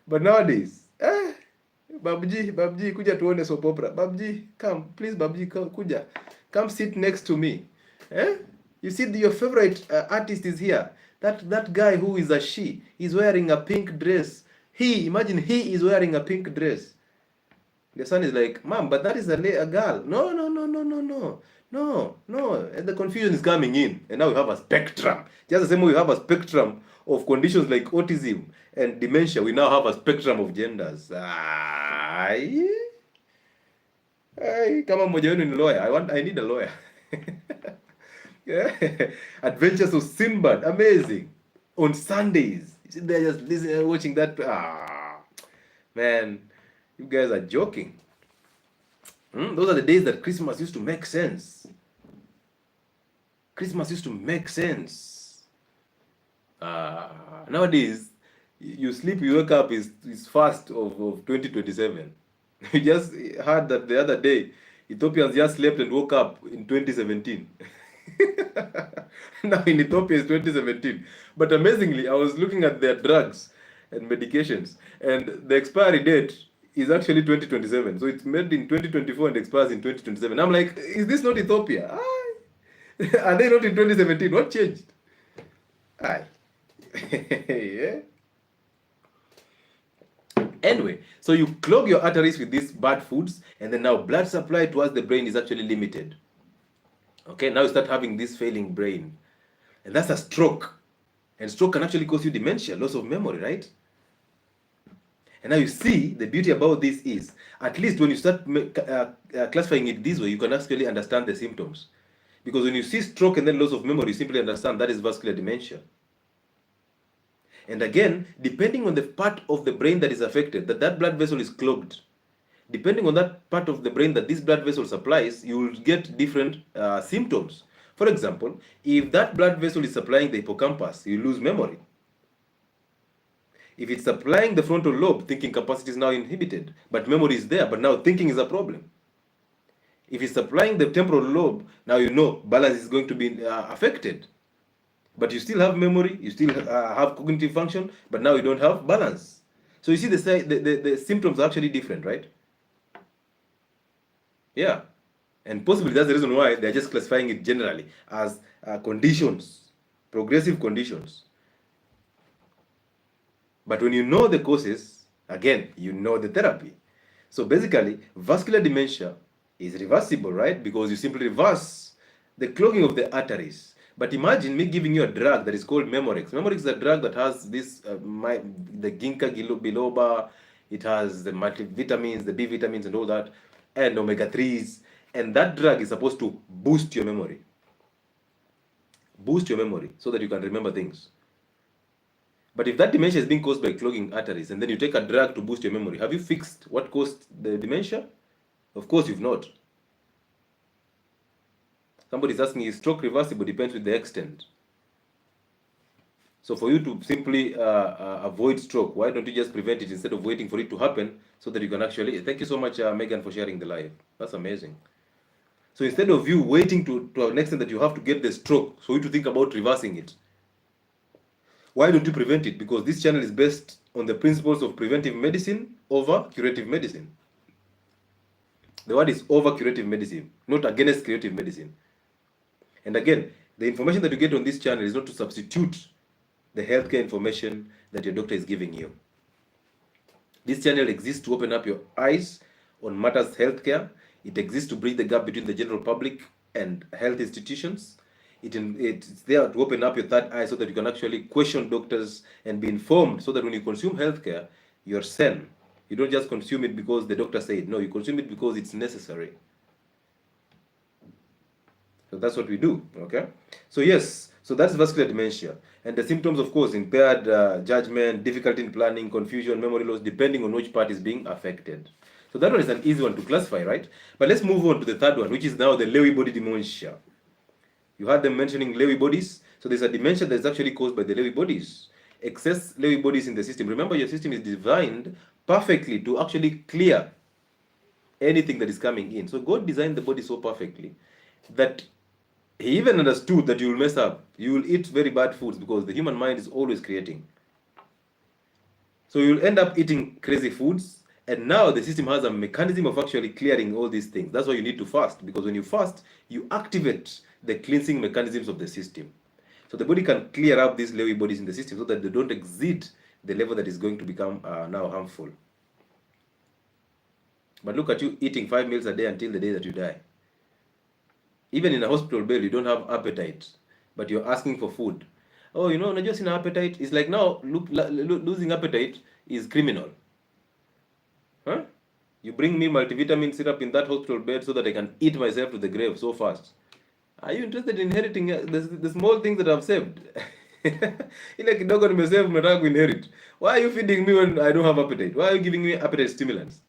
But nowadays, Babji, kuja tuone soap opera. Babji, come, please, Babji, kuja. Come sit next to me. You see, your favorite artist is here. That guy who is a she is wearing a pink dress. Imagine he is wearing a pink dress. The son is like, Mom, but that is a girl. No. And the confusion is coming in. And now we have a spectrum. Just the same way we have a spectrum of conditions like autism and dementia, we now have a spectrum of genders. Kama mmoja wenu ni lawyer, I need a lawyer. Adventures of Sinbad, amazing. On Sundays, they're just listening, watching that. Man, you guys are joking. Those are the days that Christmas used to make sense. Christmas used to make sense. Nowadays, you sleep, you wake up is first of 2027. We just heard that the other day, Ethiopians just slept and woke up in 2017. Now in Ethiopia is 2017. But amazingly, I was looking at their drugs and medications, and the expiry date is actually 2027. So it's made in 2024 and expires in 2027. I'm like, is this not Ethiopia? Are they not in 2017? What changed? Yeah. Anyway, so you clog your arteries with these bad foods, and then now blood supply towards the brain is actually limited. Okay, now you start having this failing brain, and that's a stroke. And stroke can actually cause you dementia, loss of memory, right? And now you see, the beauty about this is, at least when you start classifying it this way, you can actually understand the symptoms. Because when you see stroke and then loss of memory, you simply understand that is vascular dementia. And again, depending on the part of the brain that is affected, that blood vessel is clogged. Depending on that part of the brain that this blood vessel supplies, you will get different symptoms. For example, if that blood vessel is supplying the hippocampus, you lose memory. If it's supplying the frontal lobe, thinking capacity is now inhibited, but memory is there, but now thinking is a problem. If it's supplying the temporal lobe, now you know balance is going to be affected. But you still have memory, you still have cognitive function, but now you don't have balance. So you see the symptoms are actually different, right? Yeah. And possibly that's the reason why they're just classifying it generally as conditions, progressive conditions. But when you know the causes, again, you know the therapy. So basically, vascular dementia is reversible, right? Because you simply reverse the clogging of the arteries. But imagine me giving you a drug that is called Memorex. Memorex is a drug that has this, the 𝐃𝐄𝐌𝐄𝐍𝐓𝐈𝐀 biloba, it has the multivitamins, the B vitamins and all that, and omega-3s. And that drug is supposed to boost your memory. Boost your memory so that you can remember things. But if that dementia is being caused by clogging arteries, and then you take a drug to boost your memory, have you fixed what caused the dementia? Of course you've not. Somebody's asking, is stroke reversible? Depends with the extent. So for you to simply avoid stroke, why don't you just prevent it instead of waiting for it to happen so that you can actually... Thank you so much, Megan, for sharing the live. That's amazing. So instead of you waiting to an extent that you have to get the stroke, for you to think about reversing it, why don't you prevent it? Because this channel is based on the principles of preventive medicine over curative medicine. The word is over curative medicine, not against curative medicine. And again, the information that you get on this channel is not to substitute the healthcare information that your doctor is giving you. This channel exists to open up your eyes on matters healthcare. It exists to bridge the gap between the general public and health institutions. It's there to open up your third eye so that you can actually question doctors and be informed, so that when you consume healthcare, you're sane. You don't just consume it because the doctor said. No, you consume it because it's necessary. So that's what we do, okay? So yes, so that's vascular dementia. And the symptoms, of course, impaired judgment, difficulty in planning, confusion, memory loss, depending on which part is being affected. So that one is an easy one to classify, right? But let's move on to the third one, which is now the Lewy body dementia. You heard them mentioning Lewy bodies. So there's a dementia that's actually caused by the Lewy bodies. Excess Lewy bodies in the system. Remember, your system is designed perfectly to actually clear anything that is coming in. So God designed the body so perfectly that He even understood that you will mess up. You will eat very bad foods because the human mind is always creating. So you'll end up eating crazy foods, and now the system has a mechanism of actually clearing all these things. That's why you need to fast, because when you fast, you activate the cleansing mechanisms of the system. So the body can clear up these Lewy bodies in the system so that they don't exceed the level that is going to become now harmful. But look at you eating 5 meals a day until the day that you die. Even in a hospital bed, you don't have appetite, but you're asking for food. Oh, unajua sina appetite. It's like now losing appetite is criminal. Huh? You bring me multivitamin syrup in that hospital bed so that I can eat myself to the grave so fast. Are you interested in inheriting the small things that I've saved? Ile kidogo nimesave mnataka kuinherit. Why are you feeding me when I don't have appetite? Why are you giving me appetite stimulants?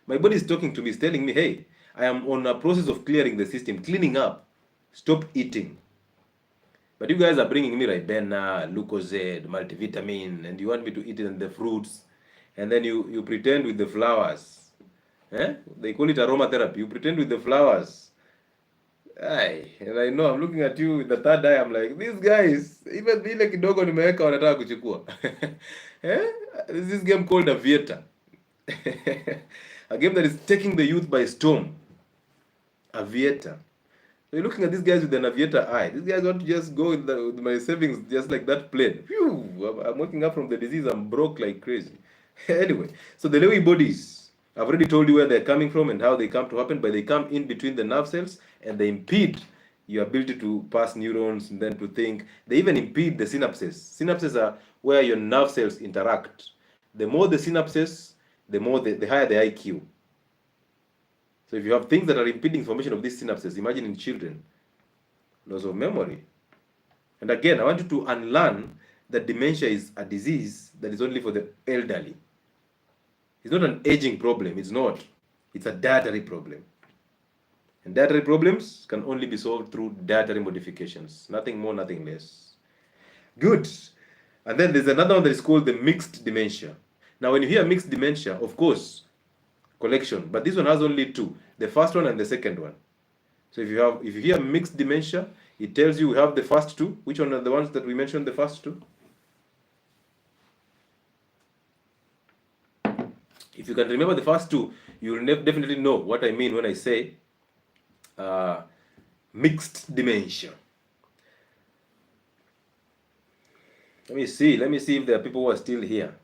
My body is talking to me, it's telling me, hey, I am on a process of clearing the system, cleaning up. Stop eating. But you guys are bringing me Ribena, Lucozade, multivitamin, and you want me to eat it in the fruits, and then you pretend with the flowers. They call it aromatherapy. You pretend with the flowers. Aye, and I know I'm looking at you with the third eye. I'm like, these guys, even vile kidogo nimeweka wanataka kuchukua. This is game called Aviator. A game that is taking the youth by storm. Aviator. So you're looking at these guys with an aviator eye. These guys want to just go with my savings just like that plane. Phew, I'm waking up from the disease. I'm broke like crazy. Anyway, so the Lewy bodies, I've already told you where they're coming from and how they come to happen, but they come in between the nerve cells and they impede your ability to pass neurons and then to think. They even impede the synapses. Synapses are where your nerve cells interact. The more the synapses, the higher the IQ. So if you have things that are impeding formation of these synapses, imagine in children, loss of memory. And again, I want you to unlearn that dementia is a disease that is only for the elderly. It's not an aging problem. It's not. It's a dietary problem. And dietary problems can only be solved through dietary modifications. Nothing more, nothing less. Good. And then there's another one that is called the mixed dementia. Now, when you hear mixed dementia, of course, collection, but this one has only two, the first one and the second one. So if you hear mixed dementia, it tells you we have the first two. Which one are the ones that we mentioned, the first two? If you can remember the first two, you will definitely know what I mean when I say mixed dementia. Let me see if there are people who are still here.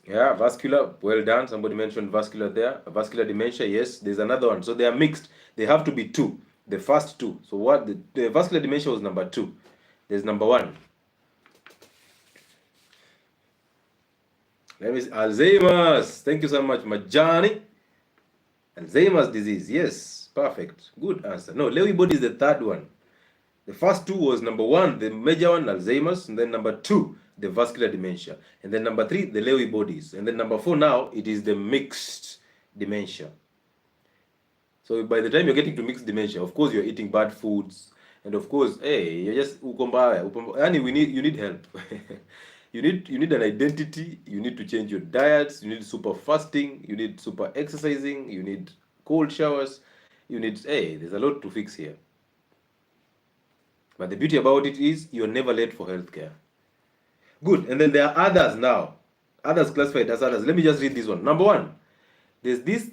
Yeah, vascular, well done. Somebody mentioned vascular there. Vascular dementia, yes. There's another one. So they are mixed. They have to be two. The first two. So what the vascular dementia was number 2. There's number 1. Let me see. Alzheimer's. Thank you so much, Majani. Alzheimer's disease. Yes, perfect. Good answer. No, Lewy body is the third one. The first two was number 1, the major one, Alzheimer's, and then number 2, the vascular dementia, and then number 3, the Lewy bodies, and then number 4 now it is the mixed dementia. So by the time you're getting to mixed dementia, of course you're eating bad foods, and of course, hey, you're just you need help. you need an identity. You need to change your diets. You need super fasting. You need super exercising. You need cold showers. There's a lot to fix here. But the beauty about it is you're never late for healthcare. Good. And then there are others now. Others classified as others. Let me just read this one. Number 1, there's this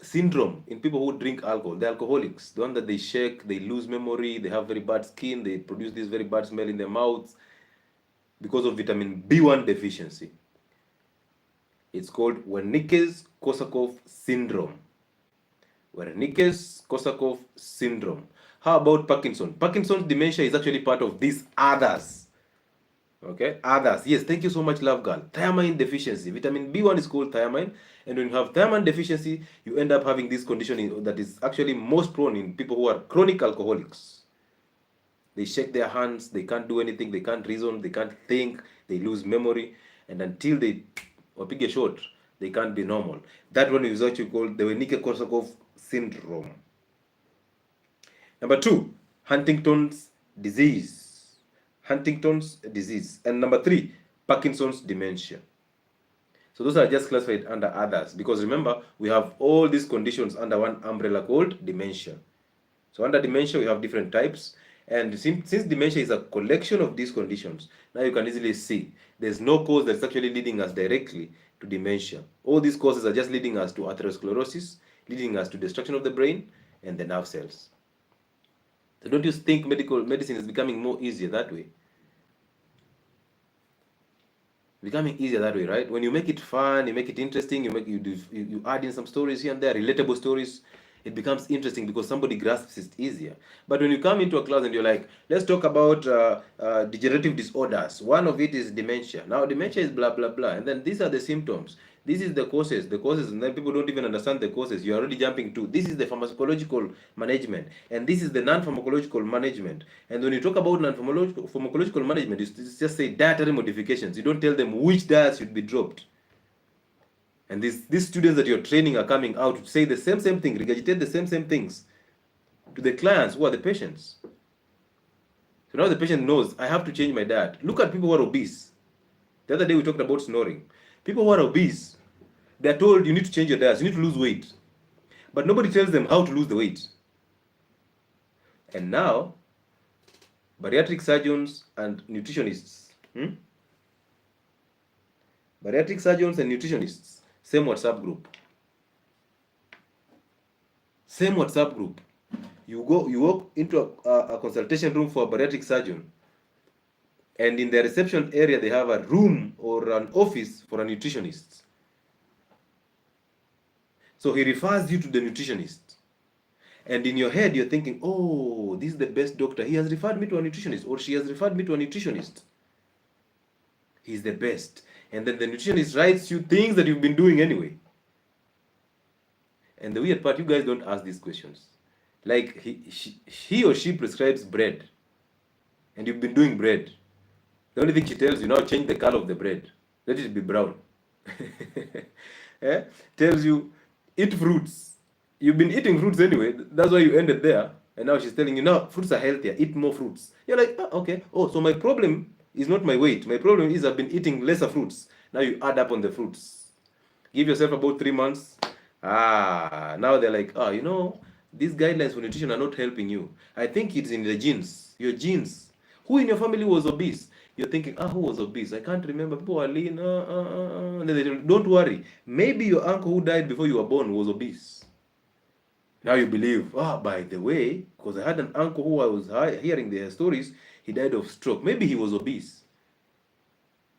syndrome in people who drink alcohol. The alcoholics. The one that they shake, they lose memory, they have very bad skin, they produce this very bad smell in their mouths because of vitamin B1 deficiency. It's called Wernicke-Korsakoff syndrome. Wernicke-Korsakoff syndrome. How about Parkinson? Parkinson's dementia is actually part of these others. Okay, others. Yes, thank you so much, love girl. Thiamine deficiency. Vitamin B1 is called thiamine, and when you have thiamine deficiency, you end up having this condition that is actually most prone in people who are chronic alcoholics. They shake their hands, they can't do anything, they can't reason, they can't think, they lose memory, and until they pick a shot, they can't be normal. That one is actually called the Wernicke-Korsakoff syndrome. Number 2, Huntington's disease. Huntington's disease. And number 3, Parkinson's dementia. So those are just classified under others, because remember, we have all these conditions under one umbrella called dementia. So under dementia, we have different types. And since dementia is a collection of these conditions, now you can easily see there's no cause that's actually leading us directly to dementia. All these causes are just leading us to atherosclerosis, leading us to destruction of the brain and the nerve cells. So don't you think medicine is becoming more easier that way? Becoming easier that way, right? When you make it fun, you make it interesting, you add in some stories here and there, relatable stories, it becomes interesting because somebody grasps it easier. But when you come into a class and you're like, let's talk about degenerative disorders. One of it is dementia. Now dementia is blah blah blah, and then these are the symptoms. This is the causes, and then people don't even understand the causes. You're already jumping to this is the pharmacological management, and this is the non-pharmacological management. And when you talk about non-pharmacological management, you just say dietary modifications. You don't tell them which diet should be dropped. And these students that you're training are coming out to say the same thing, regurgitate the same things to the clients who are the patients. So now the patient knows, I have to change my diet. Look at people who are obese. The other day we talked about snoring. People who are obese, they're told you need to change your diet, you need to lose weight. But nobody tells them how to lose the weight. And now, bariatric surgeons and nutritionists, bariatric surgeons and nutritionists, same WhatsApp group. Same WhatsApp group. You walk into a consultation room for a bariatric surgeon, and in the reception area, they have a room or an office for a nutritionist. So he refers you to the nutritionist. And in your head, you're thinking, oh, this is the best doctor. He has referred me to a nutritionist, or she has referred me to a nutritionist. He's the best. And then the nutritionist writes you things that you've been doing anyway. And the weird part, you guys don't ask these questions. Like, he or she prescribes bread, and you've been doing bread. The only thing she tells you, now change the color of the bread. Let it be brown. Tells you, eat fruits. You've been eating fruits anyway. That's why you ended there. And now she's telling you, now fruits are healthier. Eat more fruits. You're like, okay. Oh, so my problem is not my weight. My problem is I've been eating lesser fruits. Now you add up on the fruits. Give yourself about 3 months. Now they're like, these guidelines for nutrition are not helping you. I think it's in the genes. Your genes. Who in your family was obese? You're thinking, who was obese? I can't remember. People are lean. Don't worry. Maybe your uncle who died before you were born was obese. Now you believe, by the way, because I had an uncle who I was hearing their stories, he died of stroke. Maybe he was obese.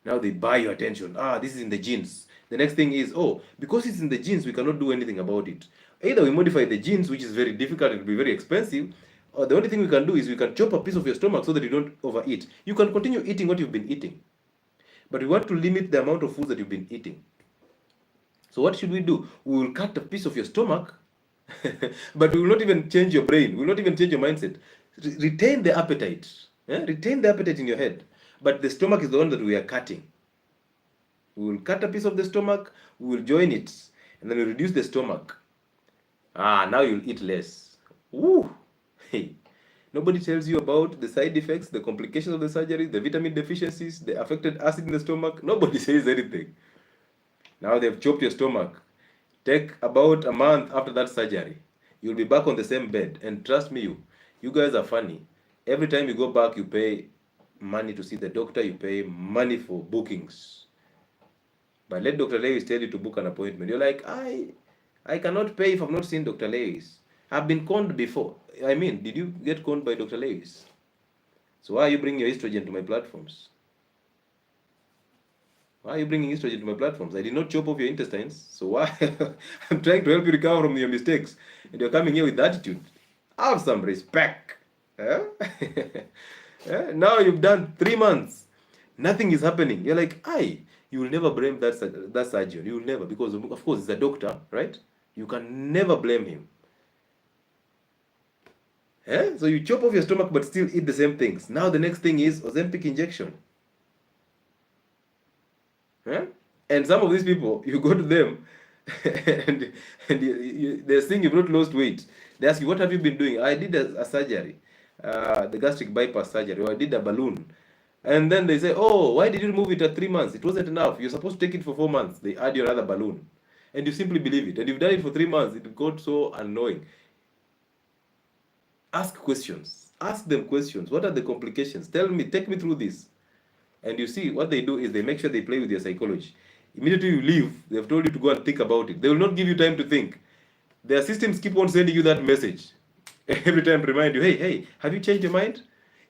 Now they buy your attention. This is in the genes. The next thing is, because it's in the genes, we cannot do anything about it. Either we modify the genes, which is very difficult, it will be very expensive, or the only thing we can do is we can chop a piece of your stomach so that you don't overeat. You can continue eating what you've been eating, but we want to limit the amount of food that you've been eating. So what should we do? We will cut a piece of your stomach, but we will not even change your brain. We will not even change your mindset. Retain the appetite. Retain the appetite in your head. But the stomach is the one that we are cutting. We will cut a piece of the stomach, we will join it, and then we reduce the stomach. Now you'll eat less. Woo! Hey, nobody tells you about the side effects, the complications of the surgery, the vitamin deficiencies, the affected acid in the stomach. Nobody says anything. Now they've chopped your stomach. Take about a month after that surgery. You'll be back on the same bed. And trust me, you guys are funny. Every time you go back, you pay money to see the doctor, you pay money for bookings. But let Dr. Lewis tell you to book an appointment. You're like, I cannot pay if I've not seen Dr. Lewis. I've been conned before. I mean, did you get conned by Dr. Lewis? So why are you bringing your estrogen to my platforms? Why are you bringing estrogen to my platforms? I did not chop off your intestines. So why? I'm trying to help you recover from your mistakes. And you're coming here with attitude. Have some respect. Now you've done 3 months. Nothing is happening. You're like, you will never blame that surgeon. You will never, because of course he's a doctor, right? You can never blame him. So you chop off your stomach but still eat the same things. Now the next thing is Ozempic injection. And some of these people, you go to them and they're saying you've not lost weight. They ask you, what have you been doing? I did a surgery, the gastric bypass surgery, or I did a balloon. And then they say, oh, why did you remove it at 3 months? It wasn't enough. You're supposed to take it for 4 months. They add you another balloon. And you simply believe it. And you've done it for 3 months. It got so annoying. Ask questions. Ask them questions. What are the complications? Tell me, take me through this. And you see, what they do is they make sure they play with your psychology. Immediately you leave, they've told you to go and think about it. They will not give you time to think. Their systems keep on sending you that message. Every time remind you, hey, have you changed your mind?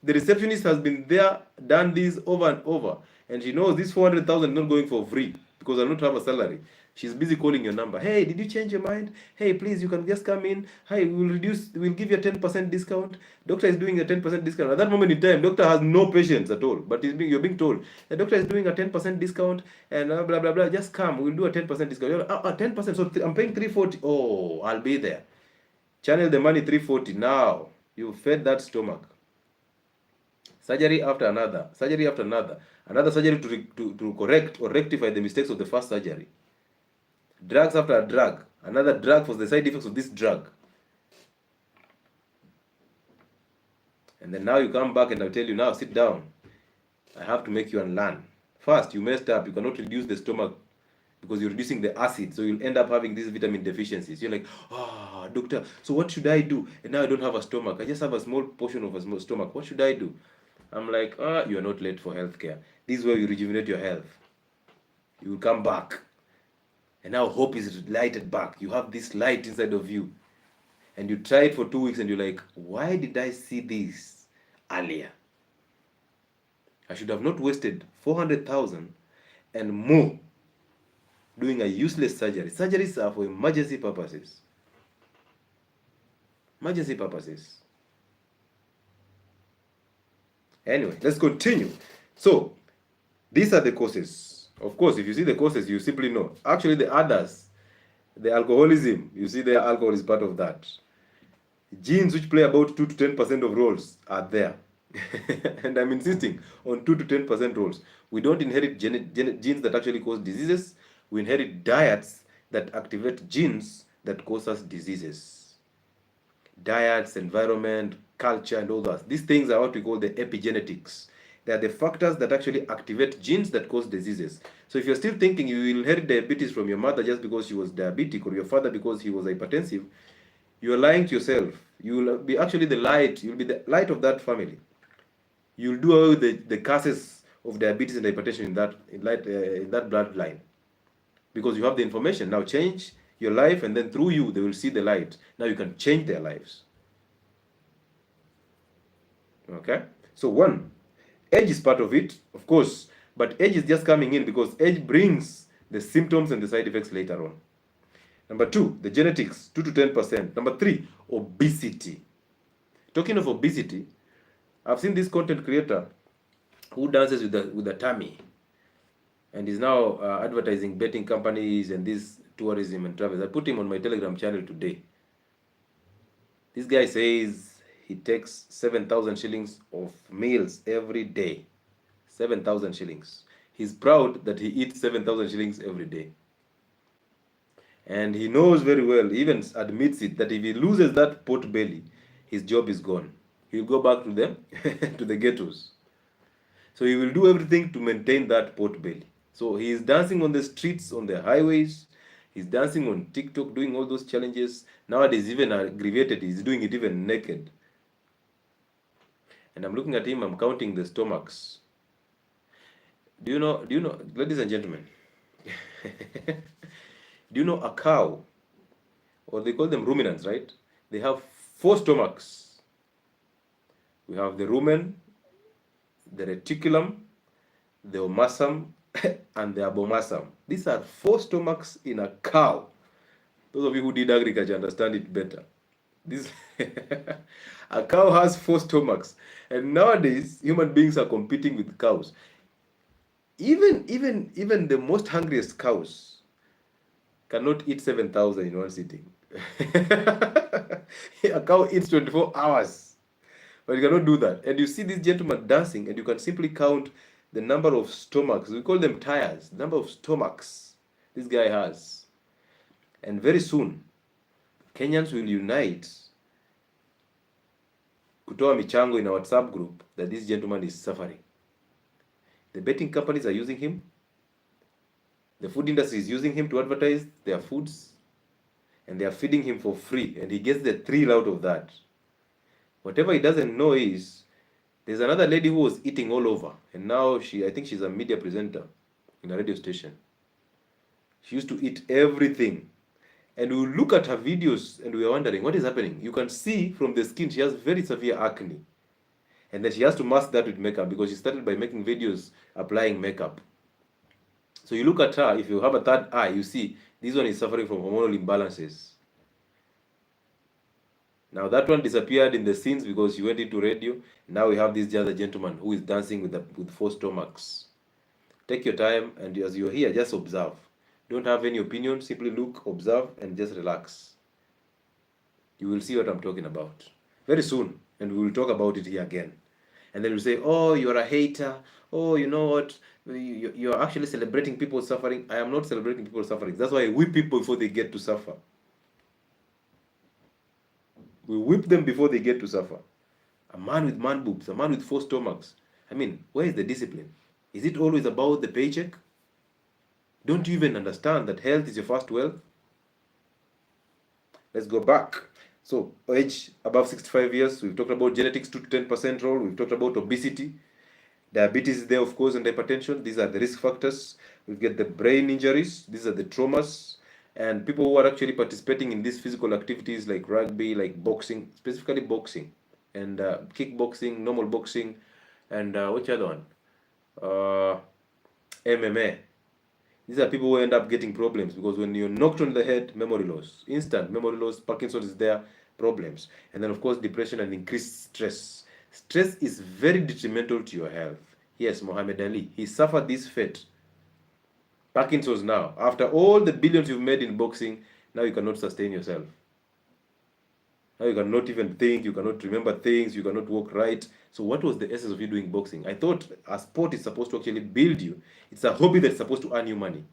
The receptionist has been there, done this over and over. And she knows this 400,000 is not going for free because I don't have a salary. She's busy calling your number. Hey, did you change your mind? Hey, please, you can just come in. Hey, we'll give you a 10% discount. Doctor is doing a 10% discount. At that moment in time, doctor has no patience at all. But you're being told, the doctor is doing a 10% discount and blah, blah, blah. Just come, we'll do a 10% discount. You're like, 10%, so I'm paying 340. Oh, I'll be there. Channel the money 340. Now, you fed that stomach. Surgery after another. Surgery after another. Another surgery to correct or rectify the mistakes of the first surgery. Drugs after a drug, another drug for the side effects of this drug. And then now you come back and I'll tell you, now sit down. I have to make you unlearn. First, you messed up. You cannot reduce the stomach because you're reducing the acid. So you'll end up having these vitamin deficiencies. You're like, doctor, so what should I do? And now I don't have a stomach. I just have a small portion of a small stomach. What should I do? I'm like, you are not late for healthcare. This is where you rejuvenate your health. You will come back. And now hope is lighted back. You have this light inside of you. And you try it for 2 weeks and you're like, why did I see this earlier? I should have not wasted 400,000 and more doing a useless surgery. Surgeries are for emergency purposes. Emergency purposes. Anyway, let's continue. So, these are the causes. Of course, if you see the causes, you simply know. Actually, the others, the alcoholism, you see the alcohol is part of that. Genes which play about 2 to 10% of roles are there. And I'm insisting on 2 to 10% roles. We don't inherit genes that actually cause diseases. We inherit diets that activate genes that cause us diseases. Diets, environment, culture, and all that. These things are what we call the epigenetics. They are the factors that actually activate genes that cause diseases. So if you're still thinking you will inherit diabetes from your mother just because she was diabetic, or your father because he was hypertensive, you are lying to yourself. You will be actually the light. You'll be the light of that family. You'll do away with the causes of diabetes and hypertension in that bloodline, because you have the information. Now change your life, and then through you they will see the light. Now you can change their lives. Okay? So one, age is part of it, of course, but age is just coming in because age brings the symptoms and the side effects later on. Number two, the genetics, 2 to 10%. Number three, obesity. Talking of obesity, I've seen this content creator who dances with the tummy and is now advertising betting companies and this tourism and travel. I put him on my Telegram channel today. This guy says he takes 7,000 shillings of meals every day. 7,000 shillings. He's proud that he eats 7,000 shillings every day. And he knows very well, he even admits it, that if he loses that pot belly, his job is gone. He'll go back to them, to the ghettos. So he will do everything to maintain that pot belly. So he is dancing on the streets, on the highways. He's dancing on TikTok, doing all those challenges. Nowadays, even aggravated, he's doing it even naked. And I'm looking at him, I'm counting the stomachs. Do you know, ladies and gentlemen, do you know a cow, or they call them ruminants, right? They have 4 stomachs. We have the rumen, the reticulum, the omasum, and the abomasum. These are 4 stomachs in a cow. Those of you who did agriculture understand it better. A cow has 4 stomachs. And nowadays, human beings are competing with cows. Even the most hungriest cows cannot eat 7,000 in one sitting. A cow eats 24 hours, but you cannot do that. And you see this gentleman dancing, and you can simply count the number of stomachs. We call them tires. The number of stomachs this guy has. And very soon, Kenyans will unite kutoa michango in a WhatsApp group that this gentleman is suffering. The betting companies are using him. The food industry is using him to advertise their foods, and they are feeding him for free, and he gets the thrill out of that. Whatever he doesn't know is there's another lady who was eating all over, and now I think she's a media presenter in a radio station. She used to eat everything, and we look at her videos and we are wondering what is happening. You can see from the skin she has very severe acne, and then she has to mask that with makeup because she started by making videos applying makeup. So you look at her, if you have a third eye, you see this one is suffering from hormonal imbalances. Now that one disappeared in the scenes because she went into radio. Now we have this other gentleman who is dancing with 4 stomachs. Take your time, and as you're here, just observe. Don't have any opinion, simply look, observe, and just relax. You will see what I'm talking about very soon, and we will talk about it here again. And then we'll say, oh, you're a hater. Oh, you know what? You're actually celebrating people suffering. I am not celebrating people suffering. That's why I whip people before they get to suffer. We whip them before they get to suffer. A man with man boobs, a man with 4 stomachs. I mean, where is the discipline? Is it always about the paycheck? Don't you even understand that health is your first wealth? Let's go back. So, age above 65 years, we've talked about genetics 2 to 10% role. We've talked about obesity. Diabetes is there, of course, and hypertension. These are the risk factors. We get the brain injuries. These are the traumas. And people who are actually participating in these physical activities like rugby, like boxing, specifically boxing, and kickboxing, normal boxing, and which other one? MMA. These are people who end up getting problems because when you're knocked on the head, memory loss, instant memory loss, Parkinson's is there, problems. And then, of course, depression and increased stress. Stress is very detrimental to your health. Yes, Muhammad Ali, he suffered this fate. Parkinson's now. After all the billions you've made in boxing, now you cannot sustain yourself. Now you cannot even think, you cannot remember things, you cannot walk right. So what was the essence of you doing boxing? I thought a sport is supposed to actually build you. It's a hobby that's supposed to earn you money.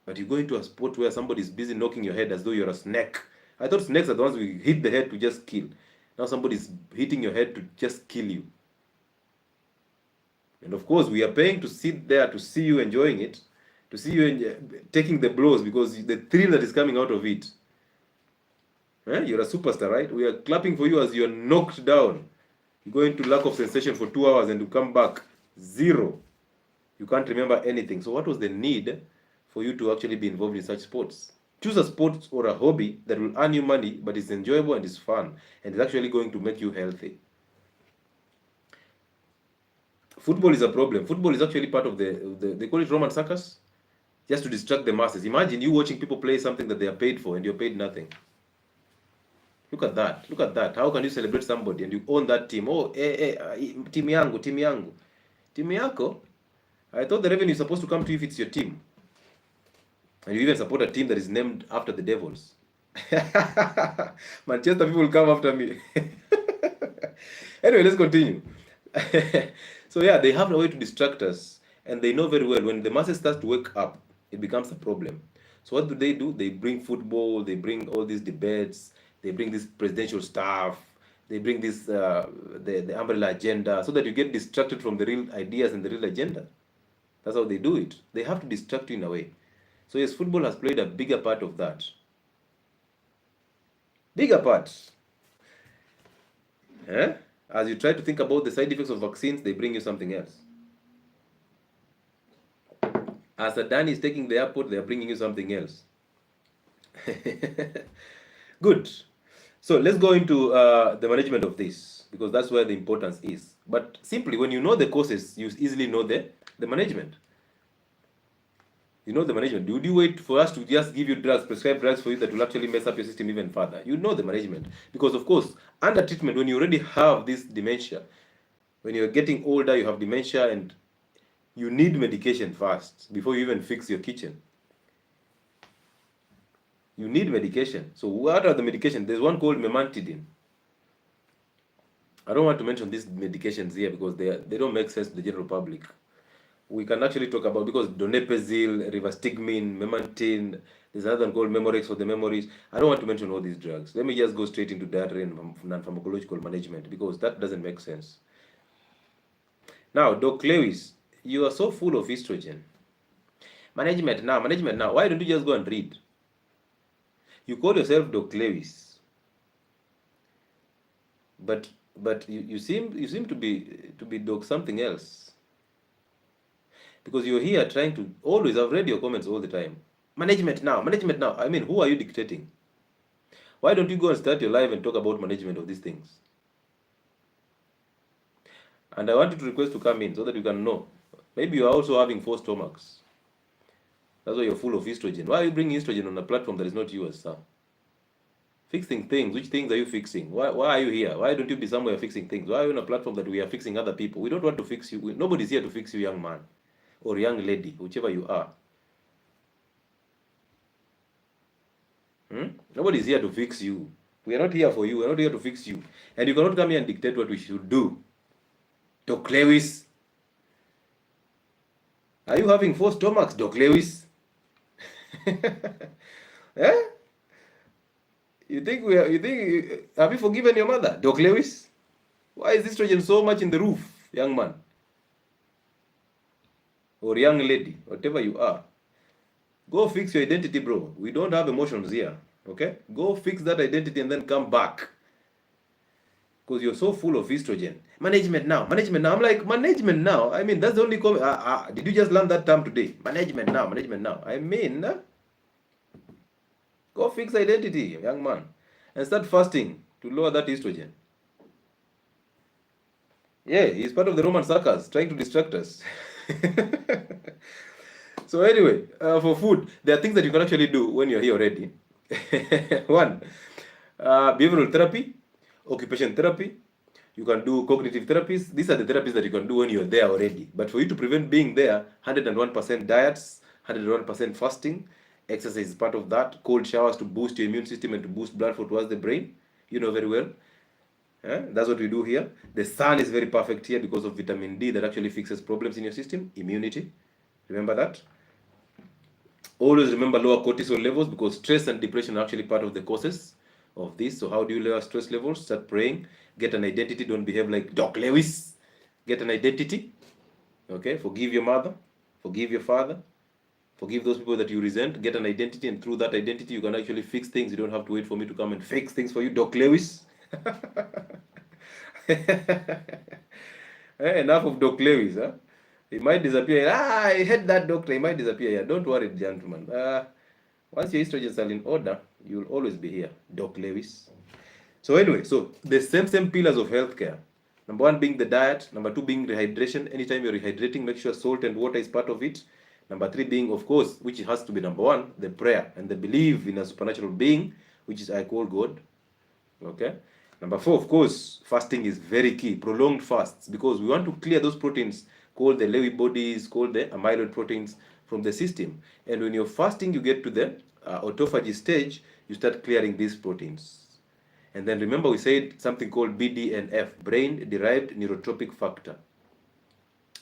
But you go into a sport where somebody's busy knocking your head as though you're a snake. I thought snakes are the ones we hit the head to just kill. Now somebody's hitting your head to just kill you. And of course, we are paying to sit there to see you enjoying it, to see you taking the blows because the thrill that is coming out of it. You're a superstar, right? We are clapping for you as you're knocked down. You go into lack of sensation for 2 hours and you come back zero. You can't remember anything. So what was the need for you to actually be involved in such sports? Choose a sport or a hobby that will earn you money, but is enjoyable and is fun, and is actually going to make you healthy. Football is a problem. Football is actually part of they call it Roman circus, just to distract the masses. Imagine you watching people play something that they are paid for and you're paid nothing. Look at that. Look at that. How can you celebrate somebody and you own that team? Oh, team yangu, team yangu. Team yako? I thought the revenue is supposed to come to you if it's your team. And you even support a team that is named after the Devils. Manchester people will come after me. Anyway, let's continue. So yeah, they have a way to distract us, and they know very well when the masses start to wake up, it becomes a problem. So what do? They bring football, they bring all these debates, they bring this presidential stuff, they bring this the umbrella agenda, so that you get distracted from the real ideas and the real agenda. That's how they do it. They have to distract you in a way. So yes, football has played a bigger part of that. Bigger part. As you try to think about the side effects of vaccines, they bring you something else. As Adani is taking the airport, they are bringing you something else. Good. So let's go into the management of this, because that's where the importance is. But simply, when you know the causes, you easily know the management. You know the management. Would you wait for us to just give you drugs, prescribe drugs for you that will actually mess up your system even further? You know the management. Because of course, under treatment, when you already have this dementia, When you're getting older, you have dementia, and you need medication first before you even fix your kitchen. You need medication. So what are the medications? There's one called memantidine. I don't want to mention these medications here because they don't make sense to the general public. We can actually talk about, because donepezil, rivastigmine, memantine, there's another one called Memorex for the memories. I don't want to mention all these drugs. Let me just go straight into dietary and non-pharmacological management, because that doesn't make sense. Now, Doc Lewis, you are so full of estrogen. Management now, management now. Why don't you just go and read? You call yourself Doc Lewis, but you seem to be Doc something else, because you're here trying to always. I've read your comments all the time. Management now, management now. I mean, who are you dictating? Why don't you go and start your live and talk about management of these things? And I want you to request to come in so that you can know. Maybe you are also having 4 stomachs. That's why you're full of estrogen. Why are you bringing estrogen on a platform that is not yours, sir? Fixing things. Which things are you fixing? Why are you here? Why don't you be somewhere fixing things? Why are you on a platform that we are fixing other people? We don't want to fix you. Nobody's here to fix you, young man or young lady, whichever you are. Nobody's here to fix you. We are not here for you. We are not here to fix you. And you cannot come here and dictate what we should do. Doc Lewis, are you having 4 stomachs, Doc Lewis? Eh? You think have you forgiven your mother, Doc Lewis? Why is estrogen so much in the roof, young man? Or young lady, whatever you are. Go fix your identity, bro. We don't have emotions here, okay? Go fix that identity and then come back. Because you're so full of estrogen. Management now, management now. I'm like, management now? I mean, that's the only comment. Did you just learn that term today? Management now, management now. I mean, go fix identity, young man. And start fasting to lower that estrogen. Yeah, he's part of the Roman circus, trying to distract us. So anyway, for food, there are things that you can actually do when you're here already. 1, behavioral therapy, occupation therapy. You can do cognitive therapies. These are the therapies that you can do when you're there already. But for you to prevent being there, 101% diets, 101% fasting, exercise is part of that. Cold showers to boost your immune system and to boost blood flow towards the brain. You know very well. That's what we do here. The sun is very perfect here because of vitamin D that actually fixes problems in your system. Immunity. Remember that. Always remember lower cortisol levels, because stress and depression are actually part of the causes of this. So how do you lower stress levels? Start praying. Get an identity. Don't behave like Doc Lewis. Get an identity. Okay? Forgive your mother. Forgive your father. Forgive those people that you resent. Get an identity, and through that identity, you can actually fix things. You don't have to wait for me to come and fix things for you, Doc Lewis. Enough of Doc Lewis, huh? He might disappear. I hate that doctor. He might disappear here. Don't worry, gentlemen. Once your estrogens are in order, you will always be here, Doc Lewis. So anyway, so the same pillars of healthcare. Number 1 being the diet. Number 2 being rehydration. Anytime you're rehydrating, make sure salt and water is part of it. Number 3 being, of course, which has to be number 1, the prayer and the belief in a supernatural being, which is I call God. Okay. Number 4, of course, fasting is very key. Prolonged fasts, because we want to clear those proteins called the Lewy bodies, called the amyloid proteins from the system. And when you're fasting, you get to the autophagy stage, you start clearing these proteins. And then remember, we said something called BDNF, brain-derived neurotropic factor.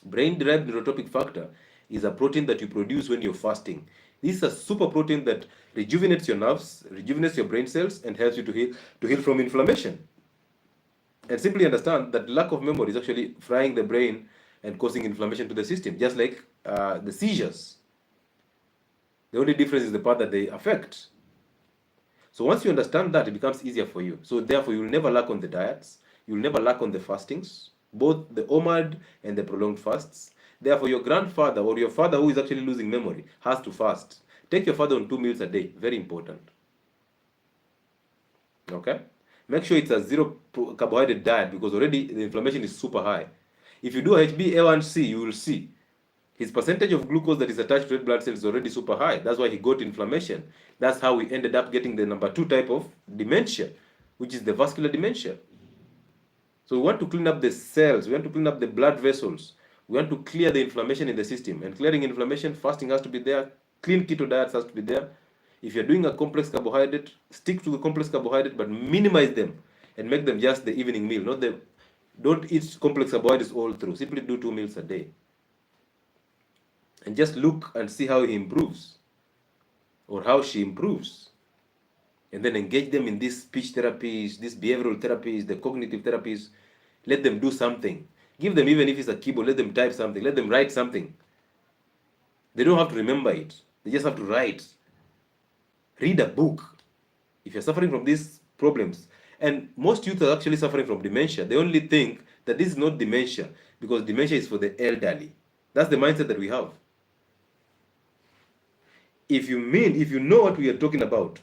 Brain-derived neurotropic factor is a protein that you produce when you're fasting. This is a super protein that rejuvenates your nerves, rejuvenates your brain cells, and helps you to heal from inflammation. And simply understand that lack of memory is actually frying the brain and causing inflammation to the system, just like the seizures. The only difference is the part that they affect. So once you understand that, it becomes easier for you. So therefore, you'll never lack on the diets. You'll never lack on the fastings, both the OMAD and the prolonged fasts. Therefore, your grandfather or your father who is actually losing memory has to fast. Take your father on 2 meals a day. Very important. Okay? Make sure it's a 0 carbohydrate diet, because already the inflammation is super high. If you do HbA1c, you will see his percentage of glucose that is attached to red blood cells is already super high. That's why he got inflammation. That's how we ended up getting the number 2 type of dementia, which is the vascular dementia. So we want to clean up the cells, we want to clean up the blood vessels, we want to clear the inflammation in the system. And clearing inflammation, fasting has to be there, clean keto diets has to be there. If you're doing a complex carbohydrate, stick to the complex carbohydrate, but minimize them and make them just the evening meal, not the, don't eat complex carbohydrates all through. Simply do 2 meals a day. And just look and see how he improves or how she improves. And then engage them in these speech therapies, these behavioral therapies, the cognitive therapies. Let them do something. Give them, even if it's a keyboard, let them type something, let them write something. They don't have to remember it. They just have to write. Read a book. If you're suffering from these problems, and most youth are actually suffering from dementia, they only think that this is not dementia because dementia is for the elderly. That's the mindset that we have. If you know what we are talking about,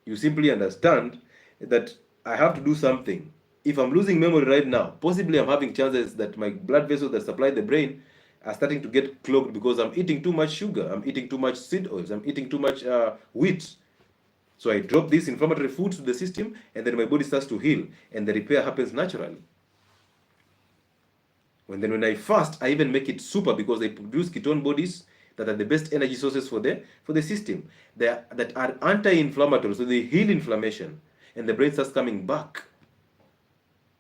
you simply understand that I have to do something. If I'm losing memory right now, possibly I'm having chances that my blood vessels that supply the brain are starting to get clogged because I'm eating too much sugar, I'm eating too much seed oils, I'm eating too much wheat. So I drop these inflammatory foods to the system, and then my body starts to heal, and the repair happens naturally. When I fast, I even make it super because I produce ketone bodies that are the best energy sources for the system. That are anti-inflammatory, so they heal inflammation, and the brain starts coming back.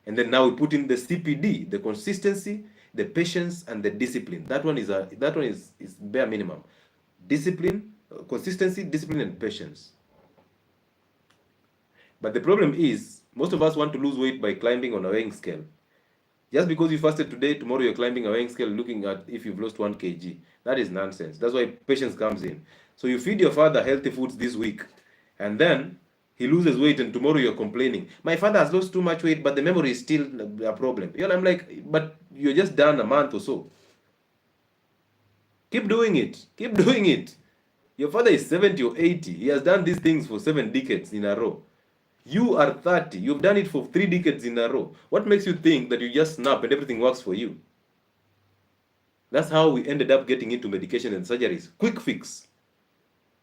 And then now we put in the CPD, the consistency, the patience, and the discipline. That one is bare minimum. Discipline, consistency, discipline, and patience. But the problem is, most of us want to lose weight by climbing on a weighing scale. Just because you fasted today, tomorrow you're climbing a weighing scale looking at if you've lost 1 kg. That is nonsense. That's why patience comes in. So you feed your father healthy foods this week, and then he loses weight, and tomorrow you're complaining. My father has lost too much weight, but the memory is still a problem. You know, I'm like, but you're just done a month or so. Keep doing it. Keep doing it. Your father is 70 or 80. He has done these things for 7 decades in a row. You are 30. You've done it for 3 decades in a row. What makes you think that you just snap and everything works for you? That's how we ended up getting into medication and surgeries. Quick fix.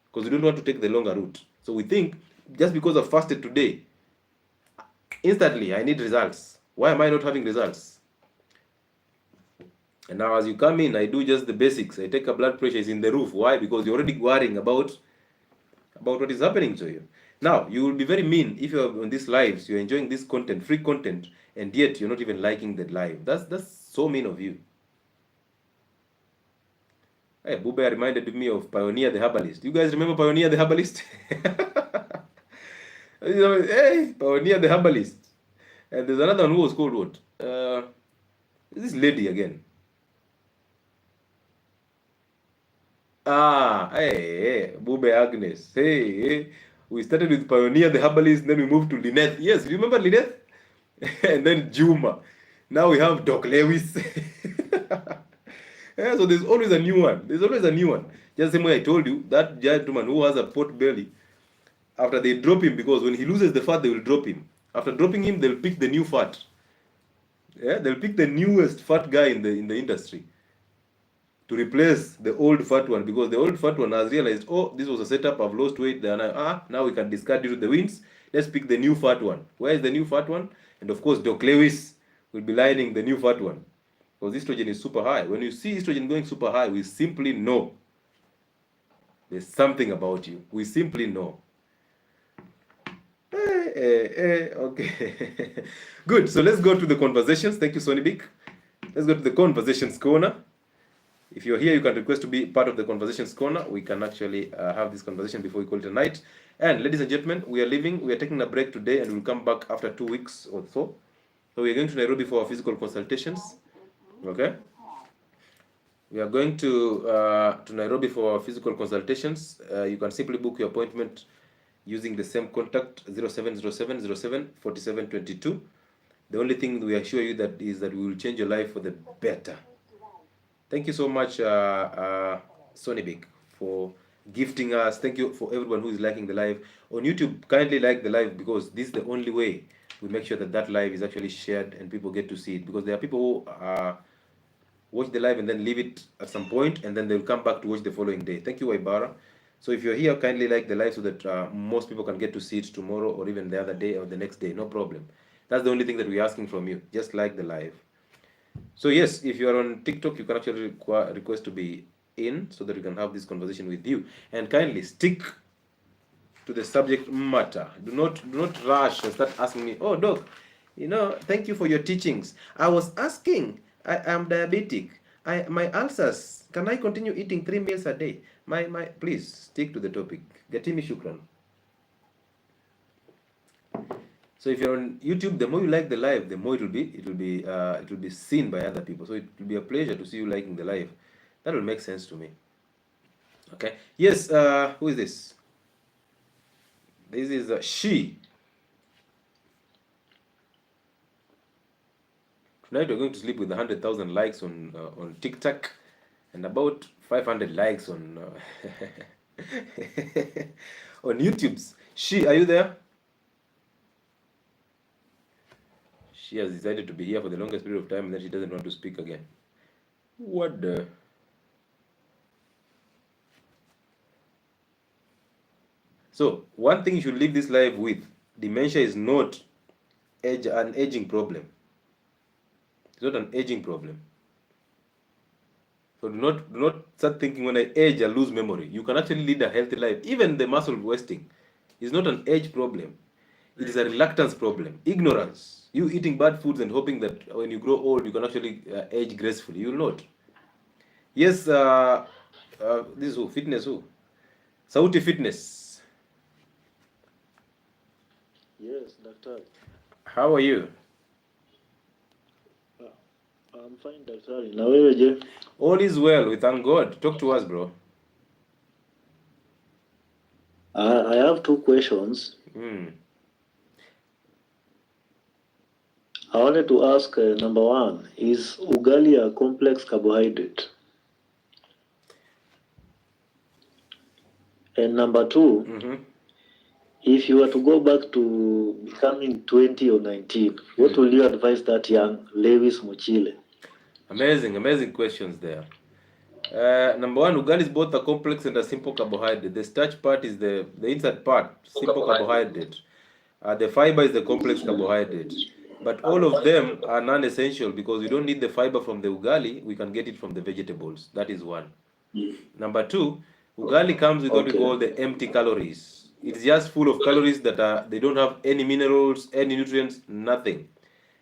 Because we don't want to take the longer route. So we think, just because I fasted today, instantly I need results. Why am I not having results? And now as you come in, I do just the basics. I take a blood pressure, is in the roof. Why? Because you're already worrying about what is happening to you. Now, you will be very mean if you're on these lives, you're enjoying this content, free content, and yet you're not even liking the live. That's so mean of you. Hey, Bube reminded me of Pioneer the Herbalist. You guys remember Pioneer the Herbalist? Hey, Pioneer the Herbalist. And there's another one who was called what? This lady again. Hey, Bube Agnes. Hey, we started with Pioneer the Herbalist, then we moved to Lynette. Yes, remember Lynette? And then Juma. Now we have Doc Lewis. Yeah, so there's always a new one. There's always a new one. Just the same way I told you, that gentleman who has a pot belly, after they drop him, because when he loses the fat, they will drop him. After dropping him, they'll pick the new fat. Yeah, they'll pick the newest fat guy in the industry to replace the old fat one, because the old fat one has realized, oh, this was a setup, I've lost weight, then now we can discard it to the winds. Let's pick the new fat one. Where is the new fat one? And of course, Doc Lewis will be lining the new fat one, because estrogen is super high. When you see estrogen going super high, we simply know there's something about you. We simply know. Okay. Good. So let's go to the conversations. Thank you, Sonny Bick. Let's go to the conversations corner. If you're here, you can request to be part of the conversations corner. We can actually have this conversation before we call it a night. And ladies and gentlemen, we are leaving. We are taking a break today, and we'll come back after 2 weeks or so. So we are going to Nairobi for our physical consultations. Okay. We are going to Nairobi for our physical consultations. You can simply book your appointment using the same contact 0707 07 47 22. The only thing we assure you that is that we will change your life for the better. Thank you so much, Sonny Bick, for gifting us. Thank you for everyone who is liking the live on YouTube. Kindly like the live, because this is the only way we make sure that live is actually shared and people get to see it. Because there are people who watch the live and then leave it at some point, and then they'll come back to watch the following day. Thank you, Waibara. So if you're here, kindly like the live so that most people can get to see it tomorrow or even the other day or the next day. No problem. That's the only thing that we're asking from you. Just like the live. So yes, if you are on TikTok, you can actually request to be in so that we can have this conversation with you. And kindly stick to the subject matter. Do not rush and start asking me, oh doc, thank you for your teachings. I was asking, I am diabetic. My ulcers. Can I continue eating 3 meals a day? My please stick to the topic. Getimi shukran. So if you're on YouTube, the more you like the live, the more it will be seen by other people. So it will be a pleasure to see you liking the live. That will make sense to me. Okay. Yes. Who is this? This is she. Tonight we're going to sleep with 100,000 likes on TikTok and about 500 likes on on YouTube's. She, are you there? She has decided to be here for the longest period of time and then she doesn't want to speak again. What the? So, one thing you should leave this live with, dementia is not an aging problem. It's not an aging problem. So do not start thinking when I age, I lose memory. You can actually lead a healthy life. Even the muscle wasting is not an age problem. It is a reluctance problem. Ignorance. You eating bad foods and hoping that when you grow old, you can actually age gracefully. You will not. Yes, this is who? Fitness who? Sauti Fitness. Yes, Doctor. How are you? I'm fine, Doctor. Na wewe je? All is well, we thank God. Talk to us, bro. I have two questions. I wanted to ask, number one, is ugali a complex carbohydrate? And number two, if you were to go back to becoming 20 or 19, what will you advise that young Lewis Muchile? Amazing questions there. Number one, ugali is both a complex and a simple carbohydrate. The starch part is the inside part, simple carbohydrate. The fiber is the complex carbohydrate. But all of them are non-essential because we don't need the fiber from the ugali, we can get it from the vegetables. That is one. Number two, ugali comes with what we call the empty calories. It's just full of calories that they don't have any minerals, any nutrients, nothing.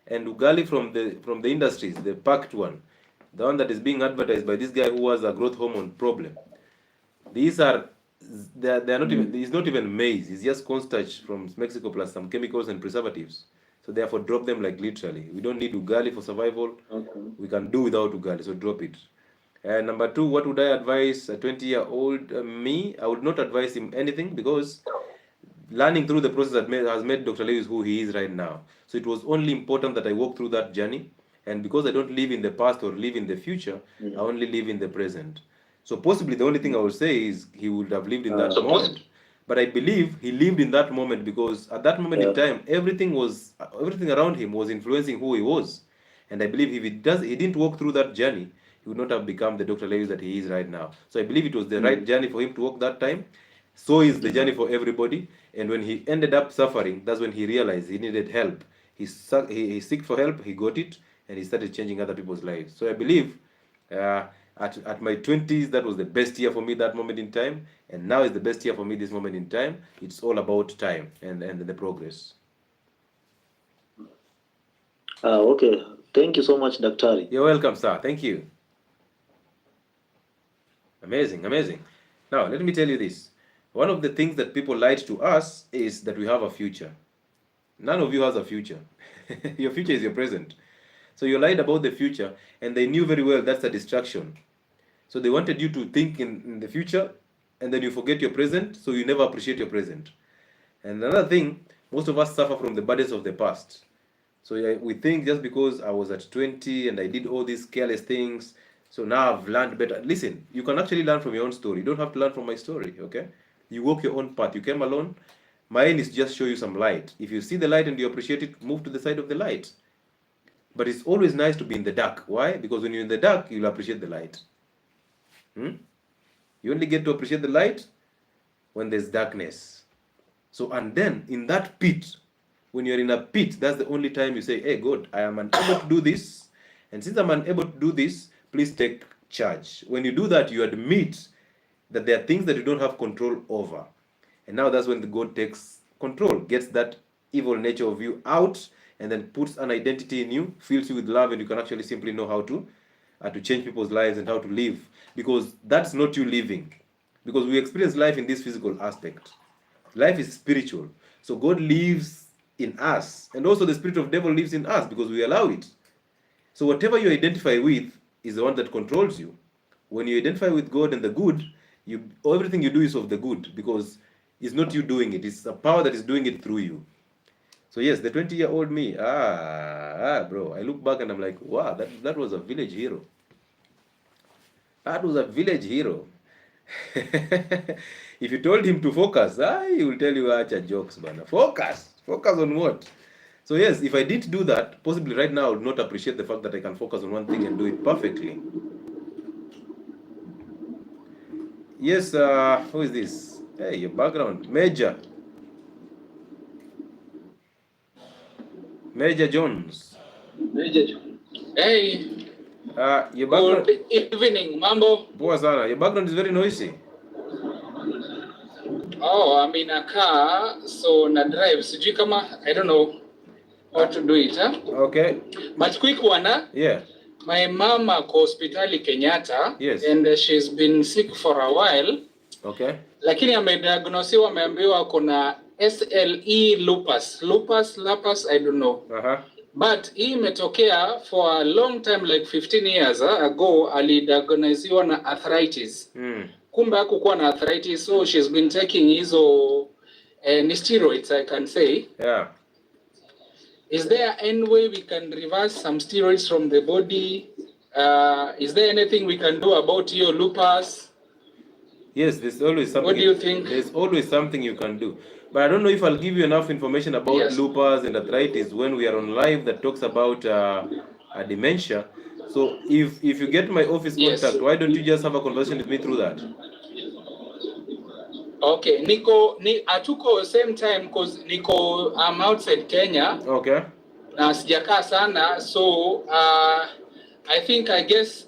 And ugali from the industries, the packed one, the one that is being advertised by this guy who has a growth hormone problem. These are they're not even, it's not even maize, it's just cornstarch from Mexico plus some chemicals and preservatives. So therefore drop them like literally. We don't need ugali for survival. We can do without ugali, so drop it. And number two, what would I advise a 20-year-old me? I would not advise him anything because learning through the process has made Dr. Lewis who he is right now. So it was only important that I walk through that journey. And because I don't live in the past or live in the future, I only live in the present. So possibly the only thing I would say is he would have lived in that moment. But I believe he lived in that moment because at that moment in time, everything around him was influencing who he was. And I believe if he didn't walk through that journey, he would not have become the Dr. Lewis that he is right now. So I believe it was the right journey for him to walk that time. So is the journey for everybody. And when he ended up suffering, that's when he realized he needed help. He seeked for help, he got it, and he started changing other people's lives. So I believe at my 20s, that was the best year for me that moment in time. And now is the best year for me this moment in time. It's all about time and the progress. Okay. Thank you so much, Daktari. You're welcome, sir. Thank you. Amazing. Now, let me tell you this. One of the things that people lied to us is that we have a future. None of you has a future. Your future is your present. So you lied about the future, and they knew very well that's a distraction. So they wanted you to think in the future, and then you forget your present, so you never appreciate your present. And another thing, most of us suffer from the burdens of the past. So we think just because I was at 20 and I did all these careless things, so now I've learned better. Listen, you can actually learn from your own story. You don't have to learn from my story, okay? You walk your own path. You came alone. My aim is to just show you some light. If you see the light and you appreciate it, move to the side of the light. But it's always nice to be in the dark. Why? Because when you're in the dark, you'll appreciate the light. You only get to appreciate the light when there's darkness. So, and then in that pit, when you're in a pit, that's the only time you say, hey God, I am unable to do this, and since I'm unable to do this, please take charge. When you do that, you admit that there are things that you don't have control over, and now that's when the God takes control, gets that evil nature of you out, and then puts an identity in you, fills you with love, and you can actually simply know how to change people's lives and how to live, because that's not you living, because we experience life in this physical aspect. Life is spiritual, so God lives in us, and also the spirit of devil lives in us because we allow it. So whatever you identify with is the one that controls you. When you identify with God and the good, everything you do is of the good, because it's not you doing it, it's a power that is doing it through you. So yes, the 20-year-old me, bro, I look back and I'm like, wow, that was a village hero. That was a village hero. If you told him to focus, he will tell you acha jokes, bana. Focus on what? So yes, if I didn't do that, possibly right now I would not appreciate the fact that I can focus on one thing and do it perfectly. Yes, who is this? Hey, your background, Major Jones. Hey. Your background. Good evening, mambo. Poa sana. Your background is very noisy. Oh, I'm in a car, so na drive. Sijui kama, I don't know how to do it, huh? Okay. But quick one, huh? Yeah. My mama ko hospitali Kenyatta. Yes. And she's been sick for a while. Okay. Lakini amediagnosiwa, ameambiwa kuna SLE lupus, I don't know. But hii imetokea for a long time, like 15 years ago, alidiagnosiwa na arthritis. Kumbe hakukuwa na arthritis, so she's been taking hizo steroids, I can say. Yeah. Is there any way we can reverse some steroids from the body? Is there anything we can do about your lupus? Yes, there's always something. What do you think? There's always something you can do. But I don't know if I'll give you enough information about lupus and arthritis when we are on live that talks about dementia. So if you get my office contact, why don't you just have a conversation with me through that? Okay, atuko same time because I'm outside Kenya. Okay. Na sijakaa sana, so I guess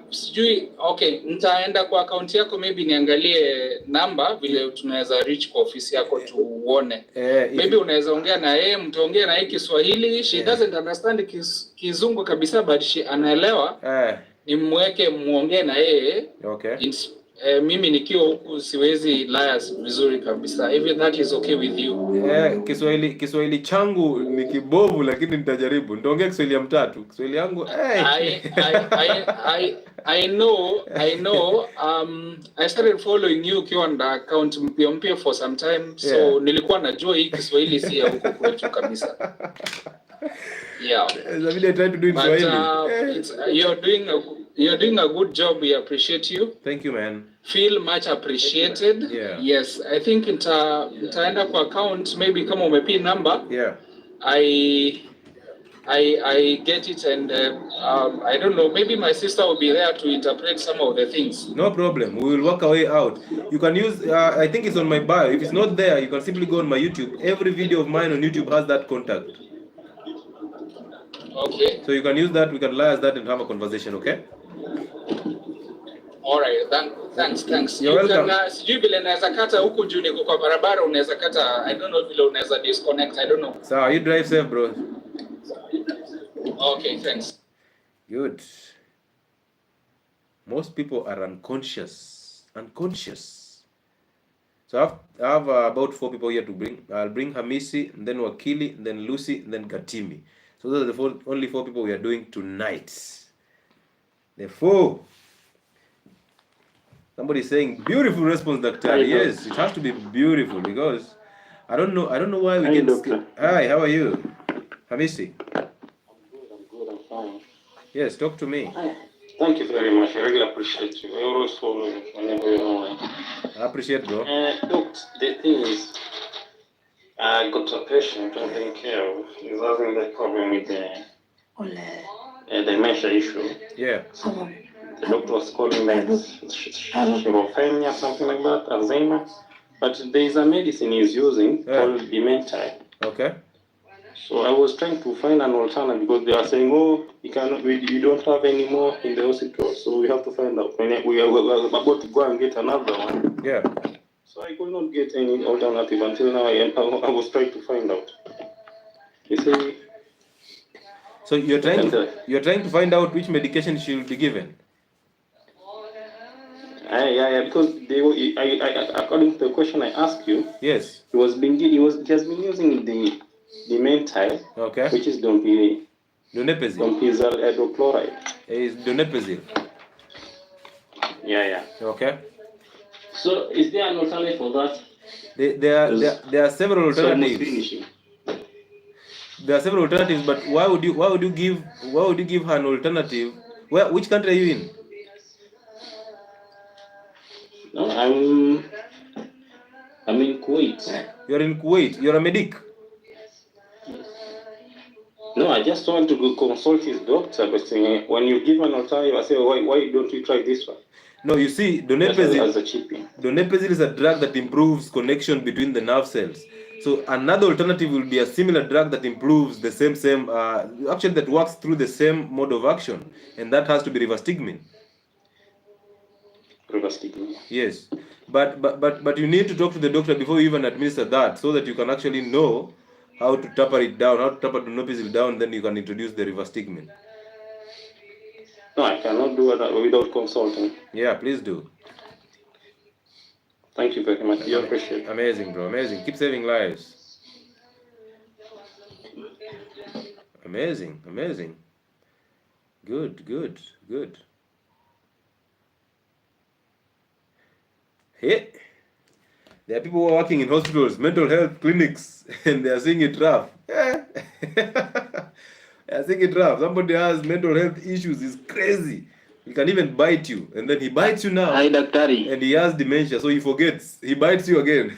sijui. Okay, nitaenda kwa account yako, maybe niangalie number vile tunaweza reach kwa office yako tuone. Maybe unaweza ongea na yeye, mtaongea na yeye Kiswahili. She doesn't understand Kizungu kabisa, but she anaelewa. Nimweke muongee na yeye. Okay. Mimi nikiwa huku siwezi liars vizuri kabisa. If that is okay with you. Kiswahili changu ni kibovu, lakini nitajaribu. Nitaongea Kiswahili ya mtatu. Kiswahili yangu I know. I started following you ukiwa na account mpya for some time. So nilikuwa najua hii Kiswahili si ya huku kwetu kabisa. Yeah. I try to do in Swahili. You're doing a good job. We appreciate you. Thank you, man. Feel much appreciated. Yeah. Yes, I think nitaenda kwa account, maybe kama umepi number. Yeah. I get it, and I don't know, maybe my sister will be there to interpret some of the things. No problem. We will work our way out. You can use I think it's on my bio. If it's not there, you can simply go on my YouTube. Every video of mine on YouTube has that contact. Okay. So you can use that, we can liaise that and have a conversation, okay? All right, thanks. You're welcome. Sijui vile naweza kata huku juu niko kwa barabara, unaweza kata, I don't know vile unaweza disconnect, I don't know. So you drive safe, bro. Okay, thanks. Good. Most people are unconscious. So I have about 4 people here to bring. I'll bring Hamisi, and then Wakili, and then Lucy, and then Gatimi. So those are the only 4 people we are doing tonight. The 4. Somebody is saying beautiful response, Doctor. Yes, it has to be beautiful because I don't know why we get scared. Hi, how are you, Hamisi? I'm good. I'm fine. Yes, talk to me. Thank you very much. I really appreciate you. I always follow you whenever you're online. I appreciate, bro. Look, the thing is, I got a patient I'm taking care of. He's having that problem with the dementia issue. Yeah. The doctor was calling that schizophrenia, something like that, Alzheimer. But there is a medicine he's using called Dementia. Okay. So I was trying to find an alternative because they are saying, oh, you don't have any more in the hospital, so we have to find out. We are about to go and get another one. Yeah. So I could not get any alternative until now. I was trying to find out. You see. So you're trying to find out which medication she will be given. Yeah, because according to the question I asked you, yes, he has been using the Dementia, okay, which is donepezil hydrochloride. Is donepezil. Yeah. Okay. So is there an alternative for that? There are several alternatives. There are several alternatives, but why would you give her an alternative? Which country are you in? No, I'm in Kuwait. You're in Kuwait. You're a medic. No, I just want to consult his doctor, but when you give an alternative, I say, why don't you try this one? No, you see, donepezil is a drug that improves connection between the nerve cells. So another alternative will be a similar drug that improves the same actually that works through the same mode of action, and that has to be rivastigmine. Rivastigmine. Yes, but you need to talk to the doctor before you even administer that, so that you can actually know how to taper it down, how to taper donepezil down. Then you can introduce the rivastigmine. No, I cannot do that without consulting. Yeah, please do. Thank you very much. You appreciate it. Amazing, bro. Amazing. Keep saving lives. Amazing. Good. Hey, there are people who are working in hospitals, mental health clinics, and they are seeing it rough. They are seeing it rough. Somebody has mental health issues. It's crazy. He can even bite you, and then he bites you now. Hi, Daktari. And he has dementia, so he forgets. He bites you again.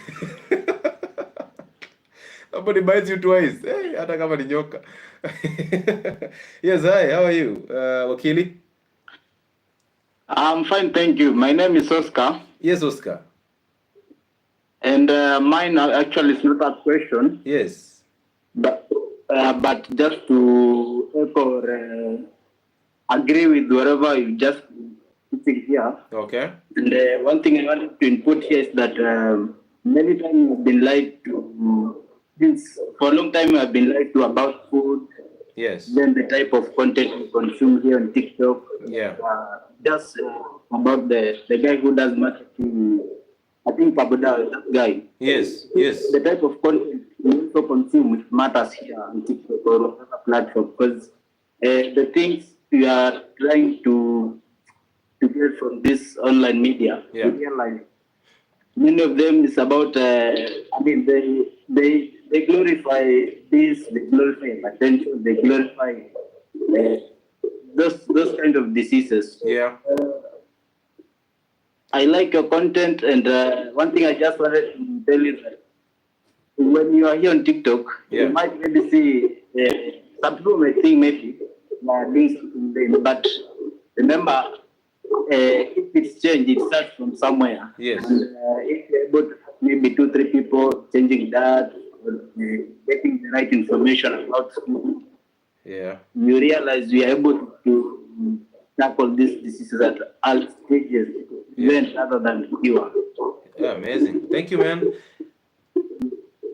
Somebody bites you twice. Hey, hata kama ni nyoka. Yes, hi. How are you, Wakili? I'm fine, thank you. My name is Oscar. Yes, Oscar. And mine actually is not a question. Yes. But just to echo or agree with whatever you just putting here. Okay. And one thing I wanted to input here is that many times I've been lied to. For a long time I've been lied to about food. Yes. Then the type of content we consume here on TikTok. Yeah. Just about the guy who does marketing. I think Pagoda, that guy. Yes. The type of content we also consume which matters here on TikTok or whatever platform, because the things we are trying to get from this online media, we realize many of them is about. They glorify this, they glorify attention, they glorify those kind of diseases. Yeah. I like your content, and one thing I just wanted to tell you that when you are here on TikTok, you might maybe see some people may think maybe you are doing something, but remember, if it's changed, it starts from somewhere. Yes. And if you're able to have maybe 2-3 people changing that, or, getting the right information about school, you realize we are able to tackle these diseases at all stages, even rather than cure. Yeah, amazing. Thank you, man.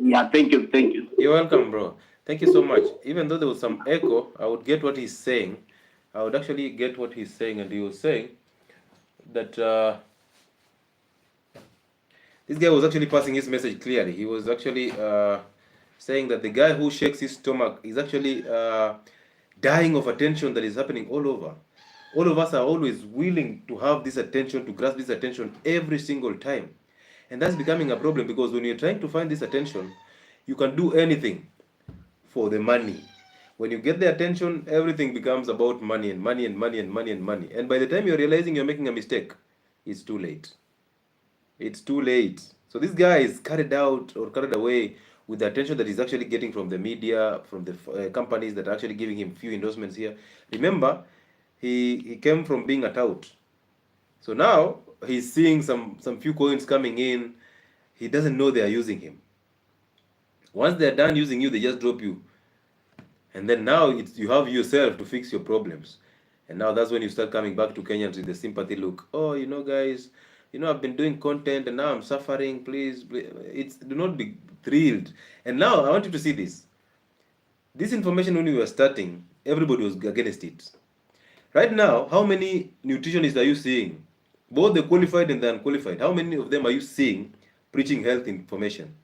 Yeah, thank you. You're welcome, bro. Thank you so much. Even though there was some echo, I would get what he's saying. I would actually get what he's saying, and he was saying that this guy was actually passing his message clearly. He was actually saying that the guy who shakes his stomach is actually dying of attention that is happening all over. All of us are always willing to have this attention, to grasp this attention every single time. And that's becoming a problem, because when you're trying to find this attention, you can do anything for the money. When you get the attention, everything becomes about money and money and money and money and money. And by the time you're realizing you're making a mistake, it's too late. It's too late. So this guy is carried away with the attention that he's actually getting from the media, from the companies that are actually giving him few endorsements here. Remember, he came from being a tout. So now he's seeing some few coins coming in. He doesn't know they are using him. Once they're done using you, they just drop you And then now you have yourself to fix your problems. And now that's when you start coming back to Kenyans with the sympathy look. Oh, guys, I've been doing content and now I'm suffering. Please, do not be thrilled. And now I want you to see this. This information, when we were starting, everybody was against it. Right now, how many nutritionists are you seeing? Both the qualified and the unqualified. How many of them are you seeing preaching health information?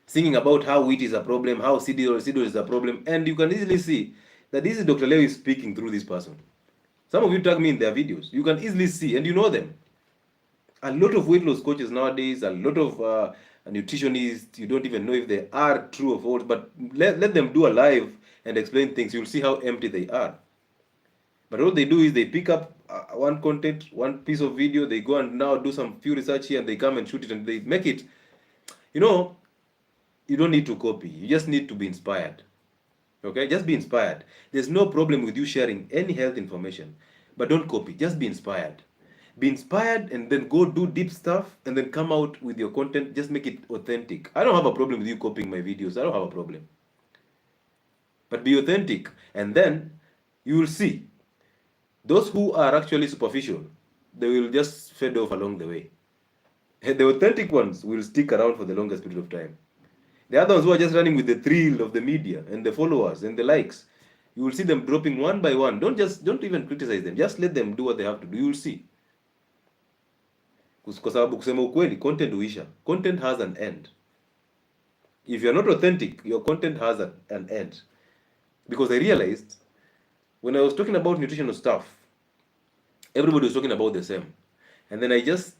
Singing about how wheat is a problem, how cereal is a problem, and you can easily see that this is Dr. Lewis speaking through this person. Some of you tag me in their videos. You can easily see, and you know them. A lot of weight loss coaches nowadays, a lot of nutritionists, you don't even know if they are true or false, but let them do a live and explain things. You'll see how empty they are. But what they do is they pick up one content, one piece of video, they go and now do some few research here, and they come and shoot it, and they make it. You don't need to copy. You just need to be inspired. Okay? Just be inspired. There's no problem with you sharing any health information, but don't copy. Just be inspired. Be inspired and then go do deep stuff and then come out with your content. Just make it authentic. I don't have a problem with you copying my videos. I don't have a problem. But be authentic, and then you will see those who are actually superficial, they will just fade off along the way. The authentic ones will stick around for the longest period of time. The others who are just running with the thrill of the media and the followers and the likes, you will see them dropping one by one. Don't even criticize them. Just let them do what they have to do. You will see. Kwa sababu kusema ukweli, content huisha. Content has an end. If you're not authentic, your content has an end. Because I realized when I was talking about nutritional stuff, everybody was talking about the same. And then I just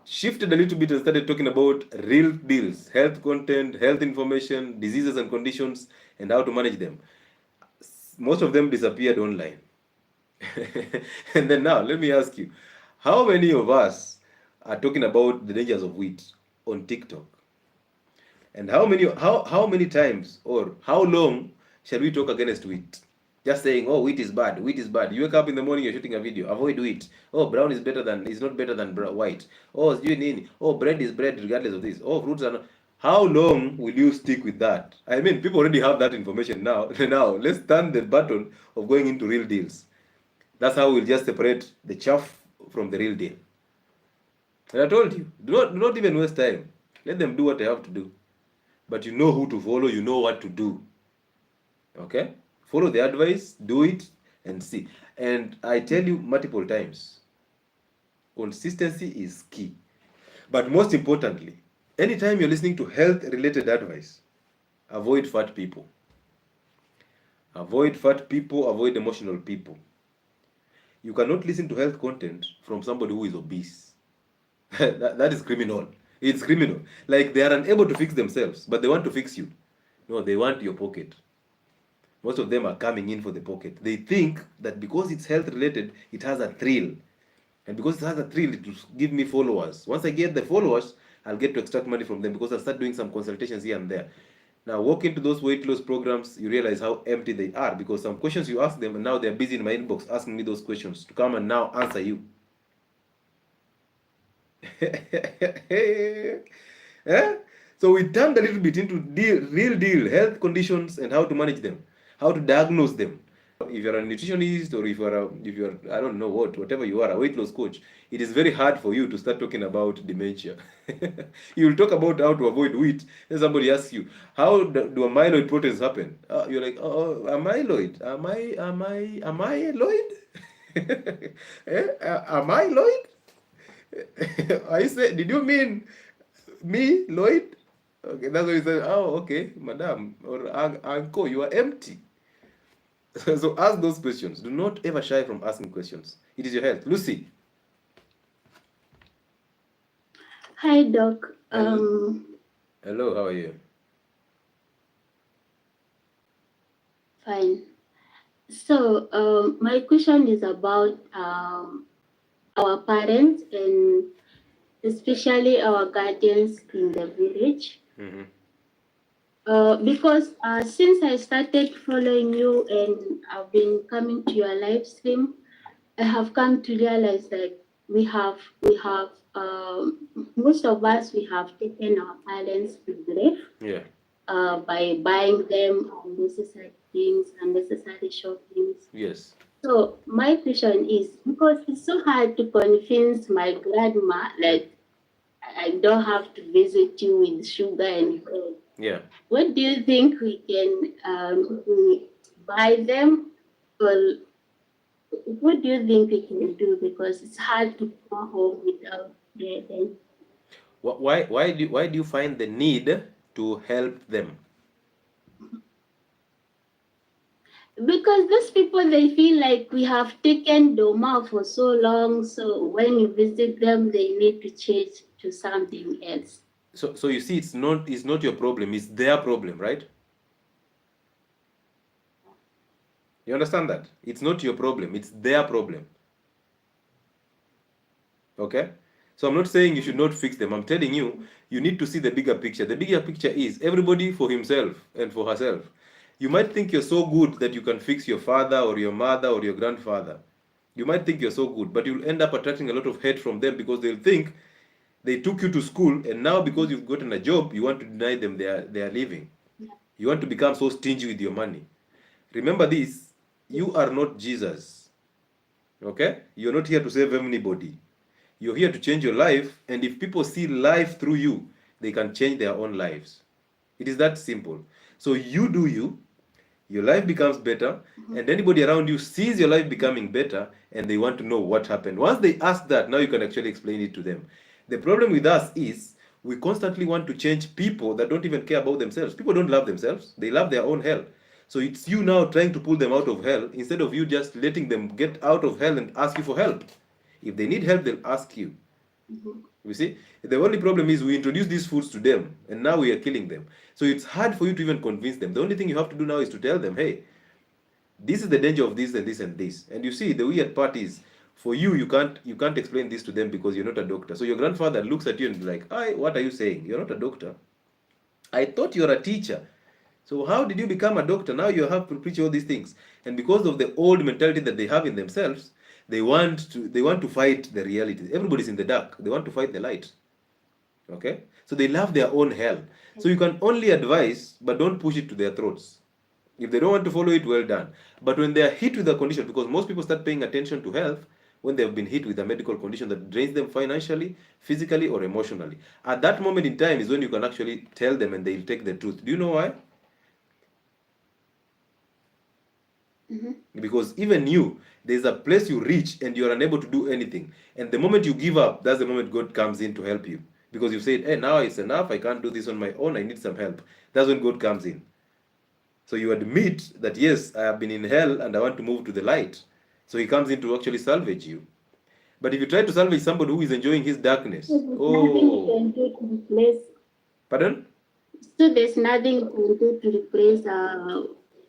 shifted a little bit and started talking about real deals, health content, health information, diseases and conditions, and how to manage them. Most of them disappeared online. And then now, let me ask you, how many of us are talking about the dangers of wheat on TikTok? And how many times or how long shall we talk against wheat? Just saying, oh, wheat is bad, wheat is bad. You wake up in the morning, you're shooting a video, avoid wheat. Oh, brown is not better than white. Oh, bread is bread regardless of this. Oh, fruits are not. How long will you stick with that? I mean, people already have that information now. Now, let's turn the button of going into real deals. That's how we'll just separate the chaff from the real deal. And I told you, do not even waste time. Let them do what they have to do. But you know who to follow, you know what to do. Okay? Follow the advice, do it, and see. And I tell you multiple times, consistency is key. But most importantly, anytime you're listening to health-related advice, avoid fat people. Avoid fat people, avoid emotional people. You cannot listen to health content from somebody who is obese. that is criminal. It's criminal. Like they are unable to fix themselves, but they want to fix you. No, they want your pocket. Most of them are coming in for the pocket. They think that because it's health related, it has a thrill. And because it has a thrill, it will give me followers. Once I get the followers, I'll get to extract money from them because I'll start doing some consultations here and there. Now, walk into those weight loss programs, you realize how empty they are because some questions you ask them, and now they're busy in my inbox asking me those questions to come and now answer you. Eh? So we turned a little bit into real deal health conditions and how to manage them, how to diagnose them. If you're a nutritionist or if you're I don't know whatever you are, a weight loss coach, it is very hard for you to start talking about dementia. You will talk about how to avoid wheat, and somebody asks you, how do amyloid proteins happen? You're like, oh, amyloid, amyloid? Amyloid? I said, did you mean me, Lloyd? Okay, that's what he said. Oh, okay, madam or uncle, you are empty. So ask those questions. Do not ever shy from asking questions. It is your health. Lucy. Hi, Doc. Hello, how are you? Fine. So, my question is about our parents and especially our guardians in the village. Mm-hmm. Because since I started following you and I've been coming to your live stream, I have come to realize that we have most of us, we have taken our parents to grave. Yeah. By buying them unnecessary shoppings, unnecessary shoppings. Yes. So my question is, because it's so hard to convince my grandma, like I don't have to visit you with sugar and bread. Yeah. What do you think we can buy them, or what do you think we can do? Because it's hard to go home without bread. And Why do you find the need to help them? because those people, they feel like we have taken Doma for so long, so when you visit them, they need to change to something else. So you see, it's not your problem, it's their problem, right? You understand that? It's not your problem, it's their problem. Okay? So I'm not saying you should not fix them. I'm telling you, you need to see the bigger picture. The bigger picture is everybody for himself and for herself. You might think you're so good that you can fix your father or your mother or your grandfather. You might think you're so good, but you'll end up attracting a lot of hate from them because they'll think they took you to school and now because you've gotten a job, you want to deny them their living. You want to become so stingy with your money. Remember this, you are not Jesus. Okay? You're not here to save anybody. You're here to change your life, and if people see life through you, they can change their own lives. It is that simple. So you do you, your life becomes better, and anybody around you sees your life becoming better, and they want to know what happened. Once they ask that, now you can actually explain it to them. The problem with us is we constantly want to change people that don't even care about themselves. People don't love themselves. They love their own hell. So it's you now trying to pull them out of hell instead of you just letting them get out of hell and ask you for help. If they need help, they'll ask you. You see, the only problem is we introduce these foods to them and now we are killing them. So it's hard for you to even convince them. The only thing you have to do now is to tell them, hey, this is the danger of this and this and this. And you see, the weird part is, for you can't explain this to them because you're not a doctor. So your grandfather looks at you and be like, what are you saying? You're not a doctor. I thought you're a teacher. So how did you become a doctor? Now you have to preach all these things. And because of the old mentality that they have in themselves, they want to fight the reality. Everybody's in the dark. They want to fight the light. Okay? So they love their own hell. So you can only advise, but don't push it to their throats. If they don't want to follow it, well done. But when they are hit with a condition, because most people start paying attention to health when they have been hit with a medical condition that drains them financially, physically, or emotionally. At that moment in time is when you can actually tell them and they'll take the truth. Do you know why? Because even you, there's a place you reach and you're unable to do anything. And the moment you give up, that's the moment God comes in to help you. Because you've said, hey, now it's enough. I can't do this on my own. I need some help. That's when God comes in. So you admit that, yes, I have been in hell and I want to move to the light. So he comes in to actually salvage you. But if you try to salvage somebody who is enjoying his darkness, nothing you can do to replace. Pardon? So there's nothing you can do to replace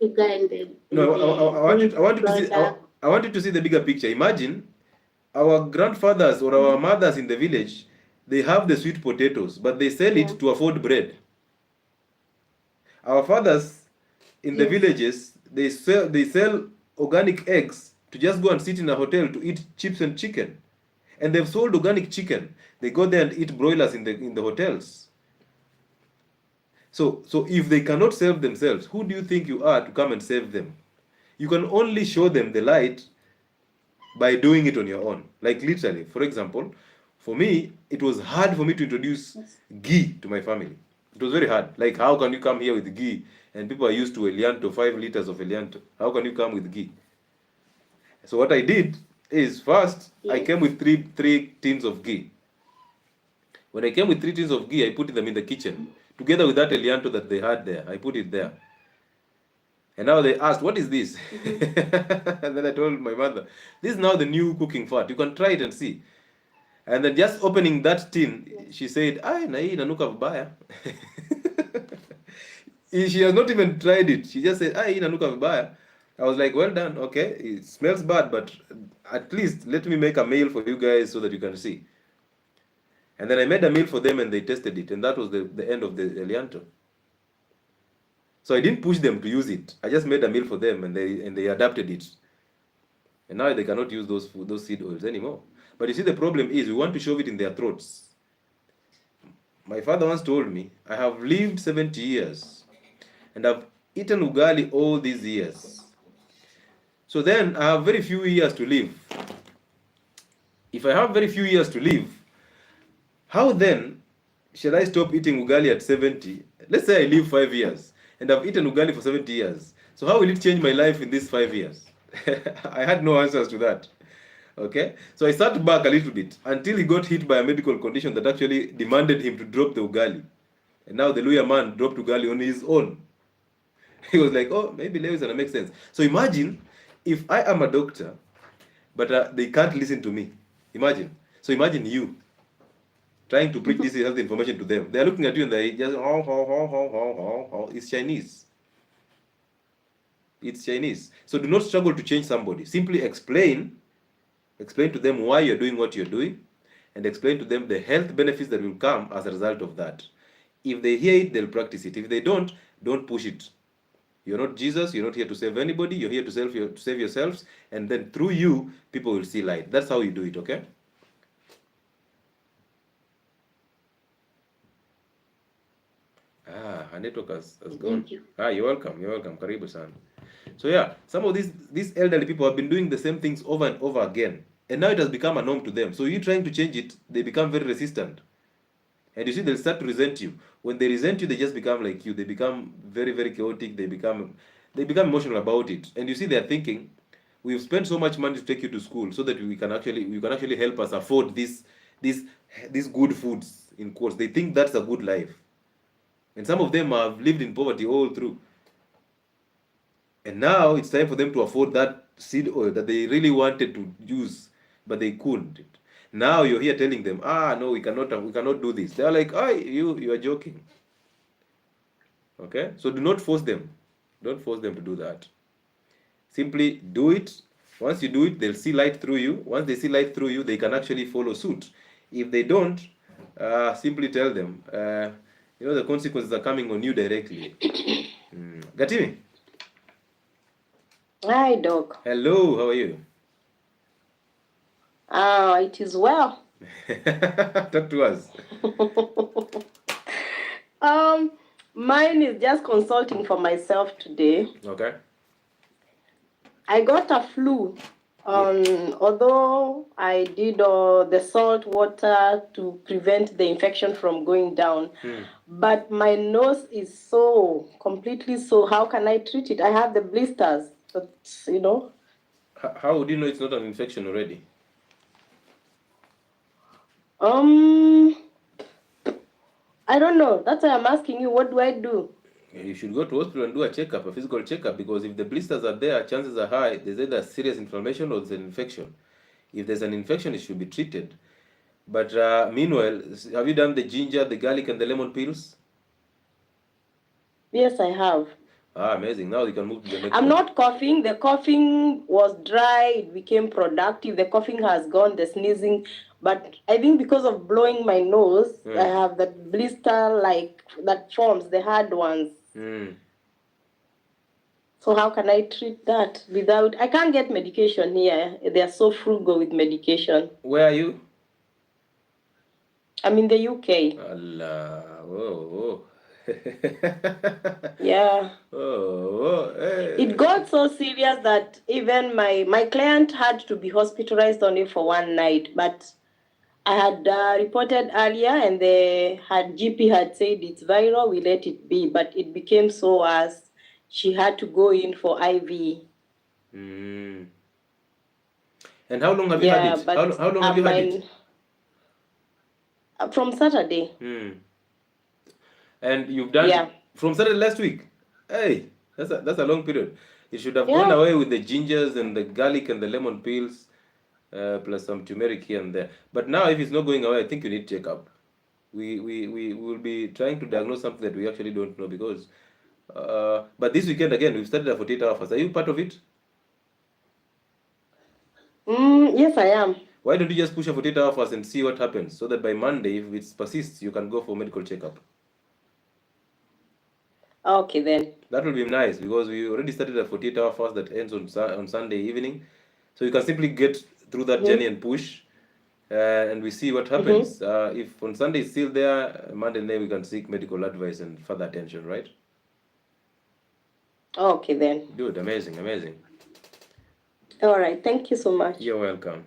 sugar and the. No, I want you to see the bigger picture. Imagine our grandfathers or our mothers in the village, they have the sweet potatoes, but they sell it to afford bread. Our fathers in the villages, they sell organic eggs to just go and sit in a hotel to eat chips and chicken. And they've sold organic chicken. They go there and eat broilers in the hotels. So if they cannot save themselves, who do you think you are to come and save them? You can only show them the light by doing it on your own. Like literally, for example, for me, it was hard for me to introduce ghee to my family. It was very hard. Like, how can you come here with ghee? And people are used to Elianto, 5 liters of Elianto. How can you come with ghee? So what I did is, first, I came with three tins of ghee. When I came with 3 tins of ghee, I put them in the kitchen. Together with that Elianto that they had there, I put it there. And now they asked, what is this? And then I told my mother, this is now the new cooking fat. You can try it and see. And then just opening that tin, she said, na hii inanuka vibaya. She has not even tried it. She just said, hii inanuka vibaya. I was like, well done, okay. It smells bad, but at least let me make a meal for you guys so that you can see. And then I made a meal for them and they tested it. And that was the end of the Elianto. So I didn't push them to use it. I just made a meal for them and they adapted it. And now they cannot use those seed oils anymore. But you see, the problem is we want to shove it in their throats. My father once told me, I have lived 70 years and I've eaten ugali all these years. So then I have very few years to live. If I have very few years to live, how then shall I stop eating ugali at 70? Let's say I live 5 years and I've eaten ugali for 70 years. So how will it change my life in these 5 years? I had no answers to that. Okay, so I sat back a little bit until he got hit by a medical condition that actually demanded him to drop the ugali. And now the Luya man dropped ugali on his own. He was like, oh, maybe Lewis gonna make sense. So imagine if I am a doctor, but they can't listen to me. Imagine. So imagine you trying to preach this health information to them. They are looking at you and they just, it's Chinese. It's Chinese. So do not struggle to change somebody. Simply explain to them why you're doing what you're doing, and explain to them the health benefits that will come as a result of that. If they hear it, they'll practice it. If they don't push it. You're not Jesus, you're not here to save anybody, you're here to save yourselves, and then through you, people will see light. That's how you do it, okay? Her network has gone. Thank you. You're welcome, Karibu san. So yeah, some of these elderly people have been doing the same things over and over again, and now it has become a norm to them. So you trying to change it, they become very resistant. And you see, they'll start to resent you. When they resent you, they just become like you. They become very, very chaotic. They become emotional about it. And you see, they're thinking, we've spent so much money to take you to school so that you can actually help us afford these good foods, in quotes. They think that's a good life. And some of them have lived in poverty all through. And now it's time for them to afford that seed oil that they really wanted to use, but they couldn't. Now you're here telling them, no, we cannot do this. They're like, you are joking. Okay? So do not force them. Don't force them to do that. Simply do it. Once you do it, they'll see light through you. Once they see light through you, they can actually follow suit. If they don't, simply tell them, the consequences are coming on you directly. Gatimi? Hi, Doc. Hello, how are you? It is well. Talk to us. Mine is just consulting for myself today. Okay. I got a flu. Although I did the salt water to prevent the infection from going down, but my nose is so completely so. How can I treat it? I have the blisters, but How would you know it's not an infection already? I don't know. That's why I'm asking you. What do I do? You should go to hospital and do a checkup, a physical checkup, because if the blisters are there, chances are high there's either serious inflammation or there's an infection. If there's an infection, it should be treated. But meanwhile, have you done the ginger, the garlic, and the lemon pills? Yes, I have. Amazing. Now you can move to the next I'm one. not coughing. The coughing was dry. It became productive. The coughing has gone, the sneezing. But I think because of blowing my nose, I have that blister that forms, the hard ones. So how can I treat that without... I can't get medication here. They are so frugal with medication. Where are you? I'm in the UK. Allah. Whoa. Yeah. Hey. It got so serious that even my client had to be hospitalized only for one night. But I had reported earlier, and the GP had said it's viral, we let it be. But it became so as she had to go in for IV. And how long have you had it? How long have you had it? From Saturday. And you've done it from Saturday last week? Hey, that's a long period. You should have gone away with the gingers and the garlic and the lemon pills, plus some turmeric here and there. But now, if it's not going away, I think you need checkup. We will be trying to diagnose something that we actually don't know, because. But this weekend again, we've started a 48-hour fast. Are you part of it? Yes, I am. Why don't you just push a 48-hour fast and see what happens, so that by Monday, if it persists, you can go for medical checkup? Okay, then. That will be nice, because we already started a 48-hour fast that ends on Sunday evening. So you can simply get through that journey and push, and we see what happens. If on Sunday it's still there, Monday night we can seek medical advice and further attention, right? Okay then. Good, amazing, amazing. All right. Thank you so much. You're welcome.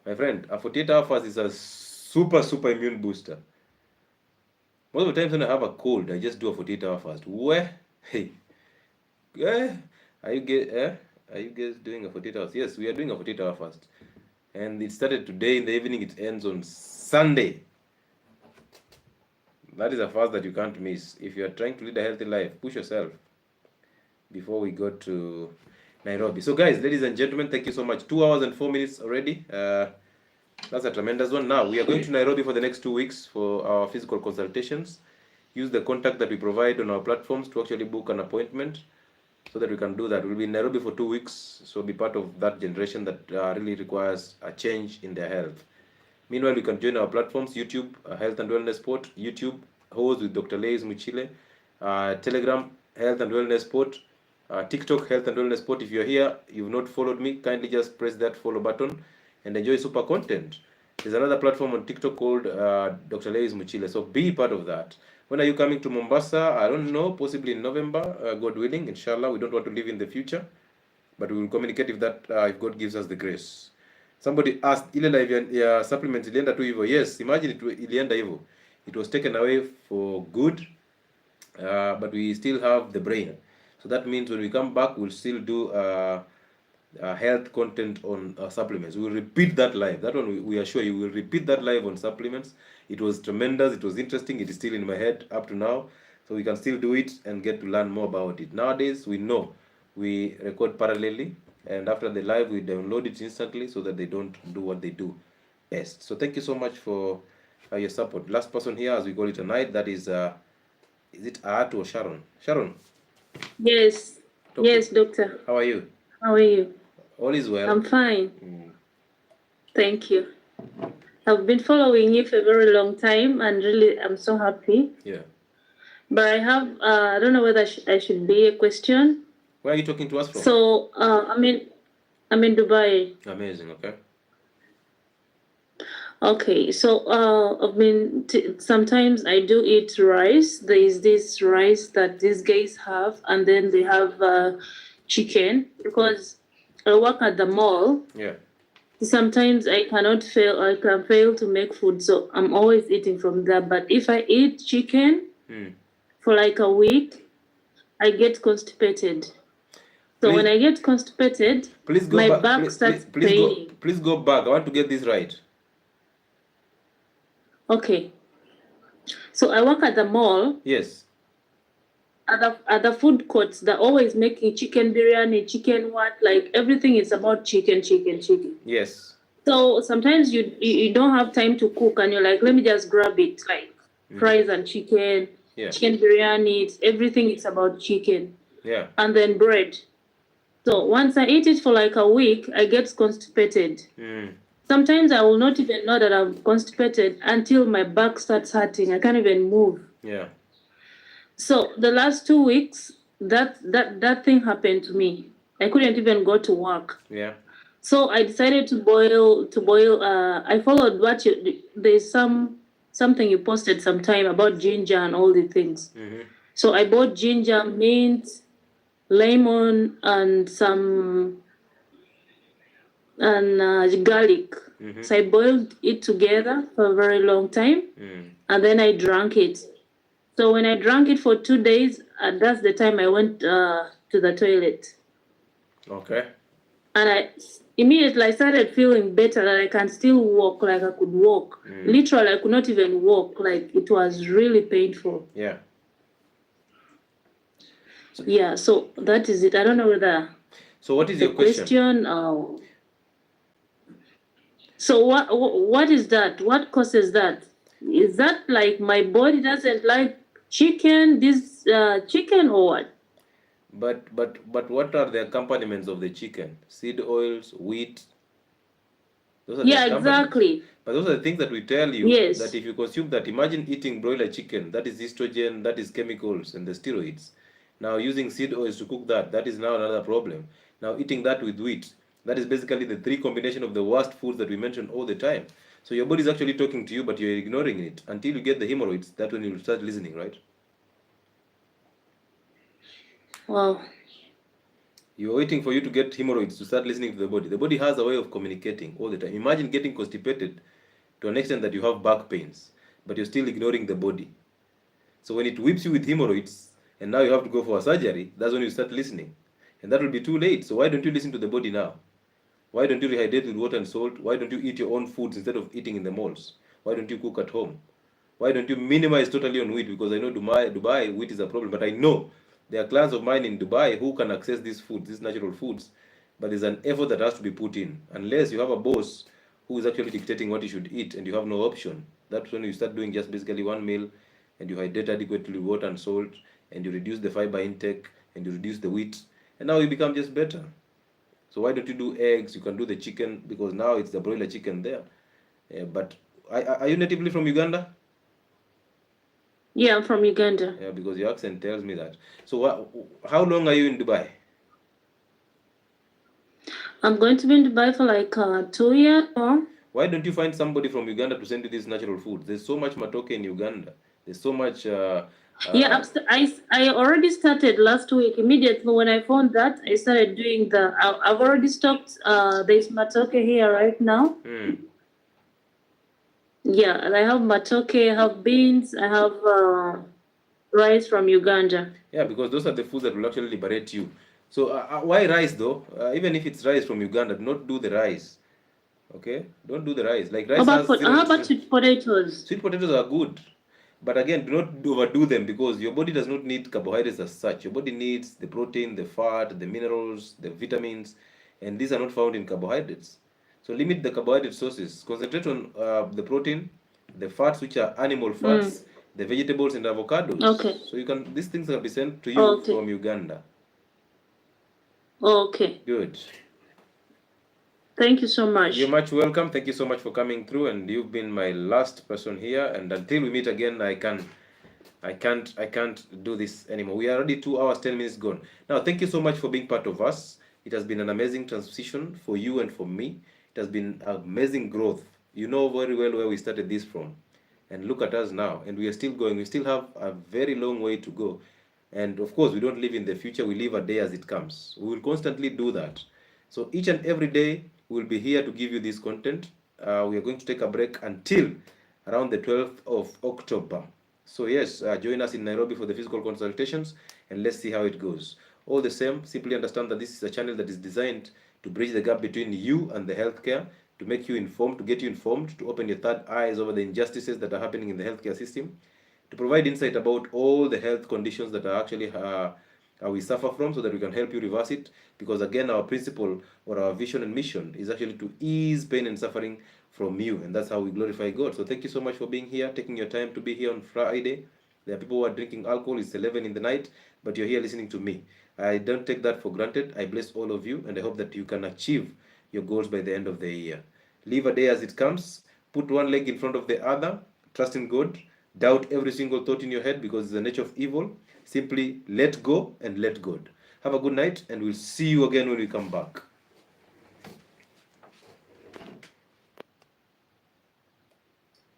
My friend, a 48-hour fast is a super immune booster. Most of the times when I have a cold, I just do a 48-hour fast. Where? Hey. Are you guys doing a 48 hours? Yes, we are doing a 48-hour fast. And it started today in the evening, it ends on Sunday. That is a fast that you can't miss. If you are trying to lead a healthy life, push yourself before we go to Nairobi. So guys, ladies and gentlemen, thank you so much. 2 hours and 4 minutes already. That's a tremendous one. Now, we are going to Nairobi for the next 2 weeks for our physical consultations. Use the contact that we provide on our platforms to actually book an appointment so that we can do that. We'll be in Nairobi for 2 weeks, so be part of that generation that really requires a change in their health. Meanwhile, you can join our platforms, YouTube, Health and Wellness Sport, YouTube, Host with Dr. 𝐃𝐄𝐌𝐄𝐍𝐓𝐈𝐀, Telegram, Health and Wellness Sport, TikTok, Health and Wellness Sport. If you're here, you've not followed me, kindly just press that follow button and enjoy super content. There's another platform on TikTok called Dr. 𝐃𝐄𝐿, so be part of that. When are you coming to Mombasa? I don't know, possibly in November, God willing, inshallah. We don't want to live in the future, but we will communicate if that if God gives us the grace. Somebody asked, ile live ya supplements ilienda tu hivyo. Yes, imagine it ilienda hivyo. It was taken away for good, but we still have the brain. So that means when we come back, we'll still do health content on supplements. We'll repeat that live. That one we assure you, we'll repeat that live on supplements. It was tremendous. It was interesting. It is still in my head up to now. So we can still do it and get to learn more about it. Nowadays, we know we record parallelly, and after the live, we download it instantly so that they don't do what they do best. So thank you so much for your support. Last person here, as we call it tonight, that is it Aatu or Sharon? Sharon? Yes. Doctor. Yes, doctor. How are you? How are you? All is well. I'm fine. Thank you. I've been following you for a very long time, and really, I'm so happy. Yeah. But I have, I don't know whether I should be a question. Where are you talking to us from? So, I'm in Dubai. Amazing. Okay. Okay. So, sometimes I do eat rice. There is this rice that these guys have, and then they have chicken, because I work at the mall. Yeah. Sometimes I can fail to make food, so I'm always eating from there. But if I eat chicken for like a week, I get constipated. So when I get constipated, my back starts paining. Please go back. I want to get this right. Okay. So I work at the mall. Yes. At the food courts, they're always making chicken biryani, chicken what, like everything is about chicken. Yes. So sometimes you don't have time to cook, and you're like, let me just grab it, like fries and chicken, chicken biryani, everything is about chicken. Yeah. And then bread. So once I eat it for like a week, I get constipated. Sometimes I will not even know that I'm constipated until my back starts hurting. I can't even move. Yeah. So the last 2 weeks, that thing happened to me. I couldn't even go to work. Yeah. So I decided to boil. I followed there's something you posted sometime about ginger and all the things. So I bought ginger, mint, lemon, and garlic. So I boiled it together for a very long time, and then I drank it. So when I drank it for 2 days, that's the time I went to the toilet. Okay. And I immediately started feeling better, that I can still walk, like I could walk. Literally, I could not even walk. Like, it was really painful. Yeah. Yeah, so that is it. I don't know whether... So what is your question? So what is that? What causes that? Is that like my body doesn't like chicken, chicken, or what? But what are the accompaniments of the chicken? Seed oils, wheat. Those are exactly. But those are the things that we tell you, yes, that if you consume that, imagine eating broiler chicken, that is estrogen, that is chemicals and the steroids. Now using seed oils to cook that is now another problem. Now eating that with wheat, that is basically the three combination of the worst foods that we mention all the time. So your body is actually talking to you, but you're ignoring it until you get the hemorrhoids. That's when you'll start listening, right? Wow. You're waiting for you to get hemorrhoids to start listening to the body. The body has a way of communicating all the time. Imagine getting constipated to an extent that you have back pains, but you're still ignoring the body. So when it whips you with hemorrhoids, and now you have to go for a surgery, that's when you start listening. And that will be too late. So why don't you listen to the body now? Why don't you rehydrate with water and salt? Why don't you eat your own foods instead of eating in the malls? Why don't you cook at home? Why don't you minimize totally on wheat? Because I know Dubai wheat is a problem, but I know there are clients of mine in Dubai who can access these foods, these natural foods, but there's an effort that has to be put in. Unless you have a boss who is actually dictating what you should eat and you have no option, that's when you start doing just basically one meal and you hydrate adequately with water and salt and you reduce the fiber intake and you reduce the wheat, and now you become just better. So why don't you do eggs? You can do the chicken because now it's the broiler chicken there. But are you natively from Uganda? Yeah, I'm from Uganda. Yeah, because your accent tells me that. So how long are you in Dubai? I'm going to be in Dubai for like 2 years more. Why don't you find somebody from Uganda to send you these natural foods? There's so much matoke in Uganda. There's so much. Yeah, I already started last week. Immediately when I found that, I started doing I've already stopped. There's matoke here right now. Yeah, and I have matoke, I have beans, I have rice from Uganda. Yeah, because those are the foods that will actually liberate you. So why rice though? Even if it's rice from Uganda, do not do the rice. Okay, don't do the rice. Like rice. How about sweet potatoes? Sweet potatoes are good, but again, do not overdo them because your body does not need carbohydrates as such. Your body needs the protein, the fat, the minerals, the vitamins, and these are not found in carbohydrates. So limit the carbohydrate sources. Concentrate on the protein, the fats, which are animal fats, the vegetables and avocados. Okay. So these things can be sent to you from Uganda. Okay. Good. Thank you so much. You're much welcome. Thank you so much for coming through, and you've been my last person here. And until we meet again, I can't do this anymore. We are already 2 hours 10 minutes gone. Now, thank you so much for being part of us. It has been an amazing transition for you and for me. It has been amazing growth. You know very well where we started this from, and look at us now. And we are still going. We still have a very long way to go. And of course, we don't live in the future. We live a day as it comes. We will constantly do that. So each and every day, we'll be here to give you this content. We are going to take a break until around the 12th of October. So yes, join us in Nairobi for the physical consultations, and let's see how it goes. All the same, simply understand that this is a channel that is designed to bridge the gap between you and the healthcare, to make you informed, to get you informed, to open your third eyes over the injustices that are happening in the healthcare system, to provide insight about all the health conditions that are actually we suffer from, so that we can help you reverse it. Because again, our principle or our vision and mission is actually to ease pain and suffering from you, and that's how we glorify God. So thank you so much for being here, taking your time to be here on Friday. There are people who are drinking alcohol. It's 11 in the night, but you're here listening to me. I don't take that for granted. I bless all of you, and I hope that you can achieve your goals by the end of the year. Live a day as it comes. Put one leg in front of the other. Trust in God. Doubt every single thought in your head, because it's the nature of evil. Simply let go and let God. Have a good night, and we'll see you again when we come back.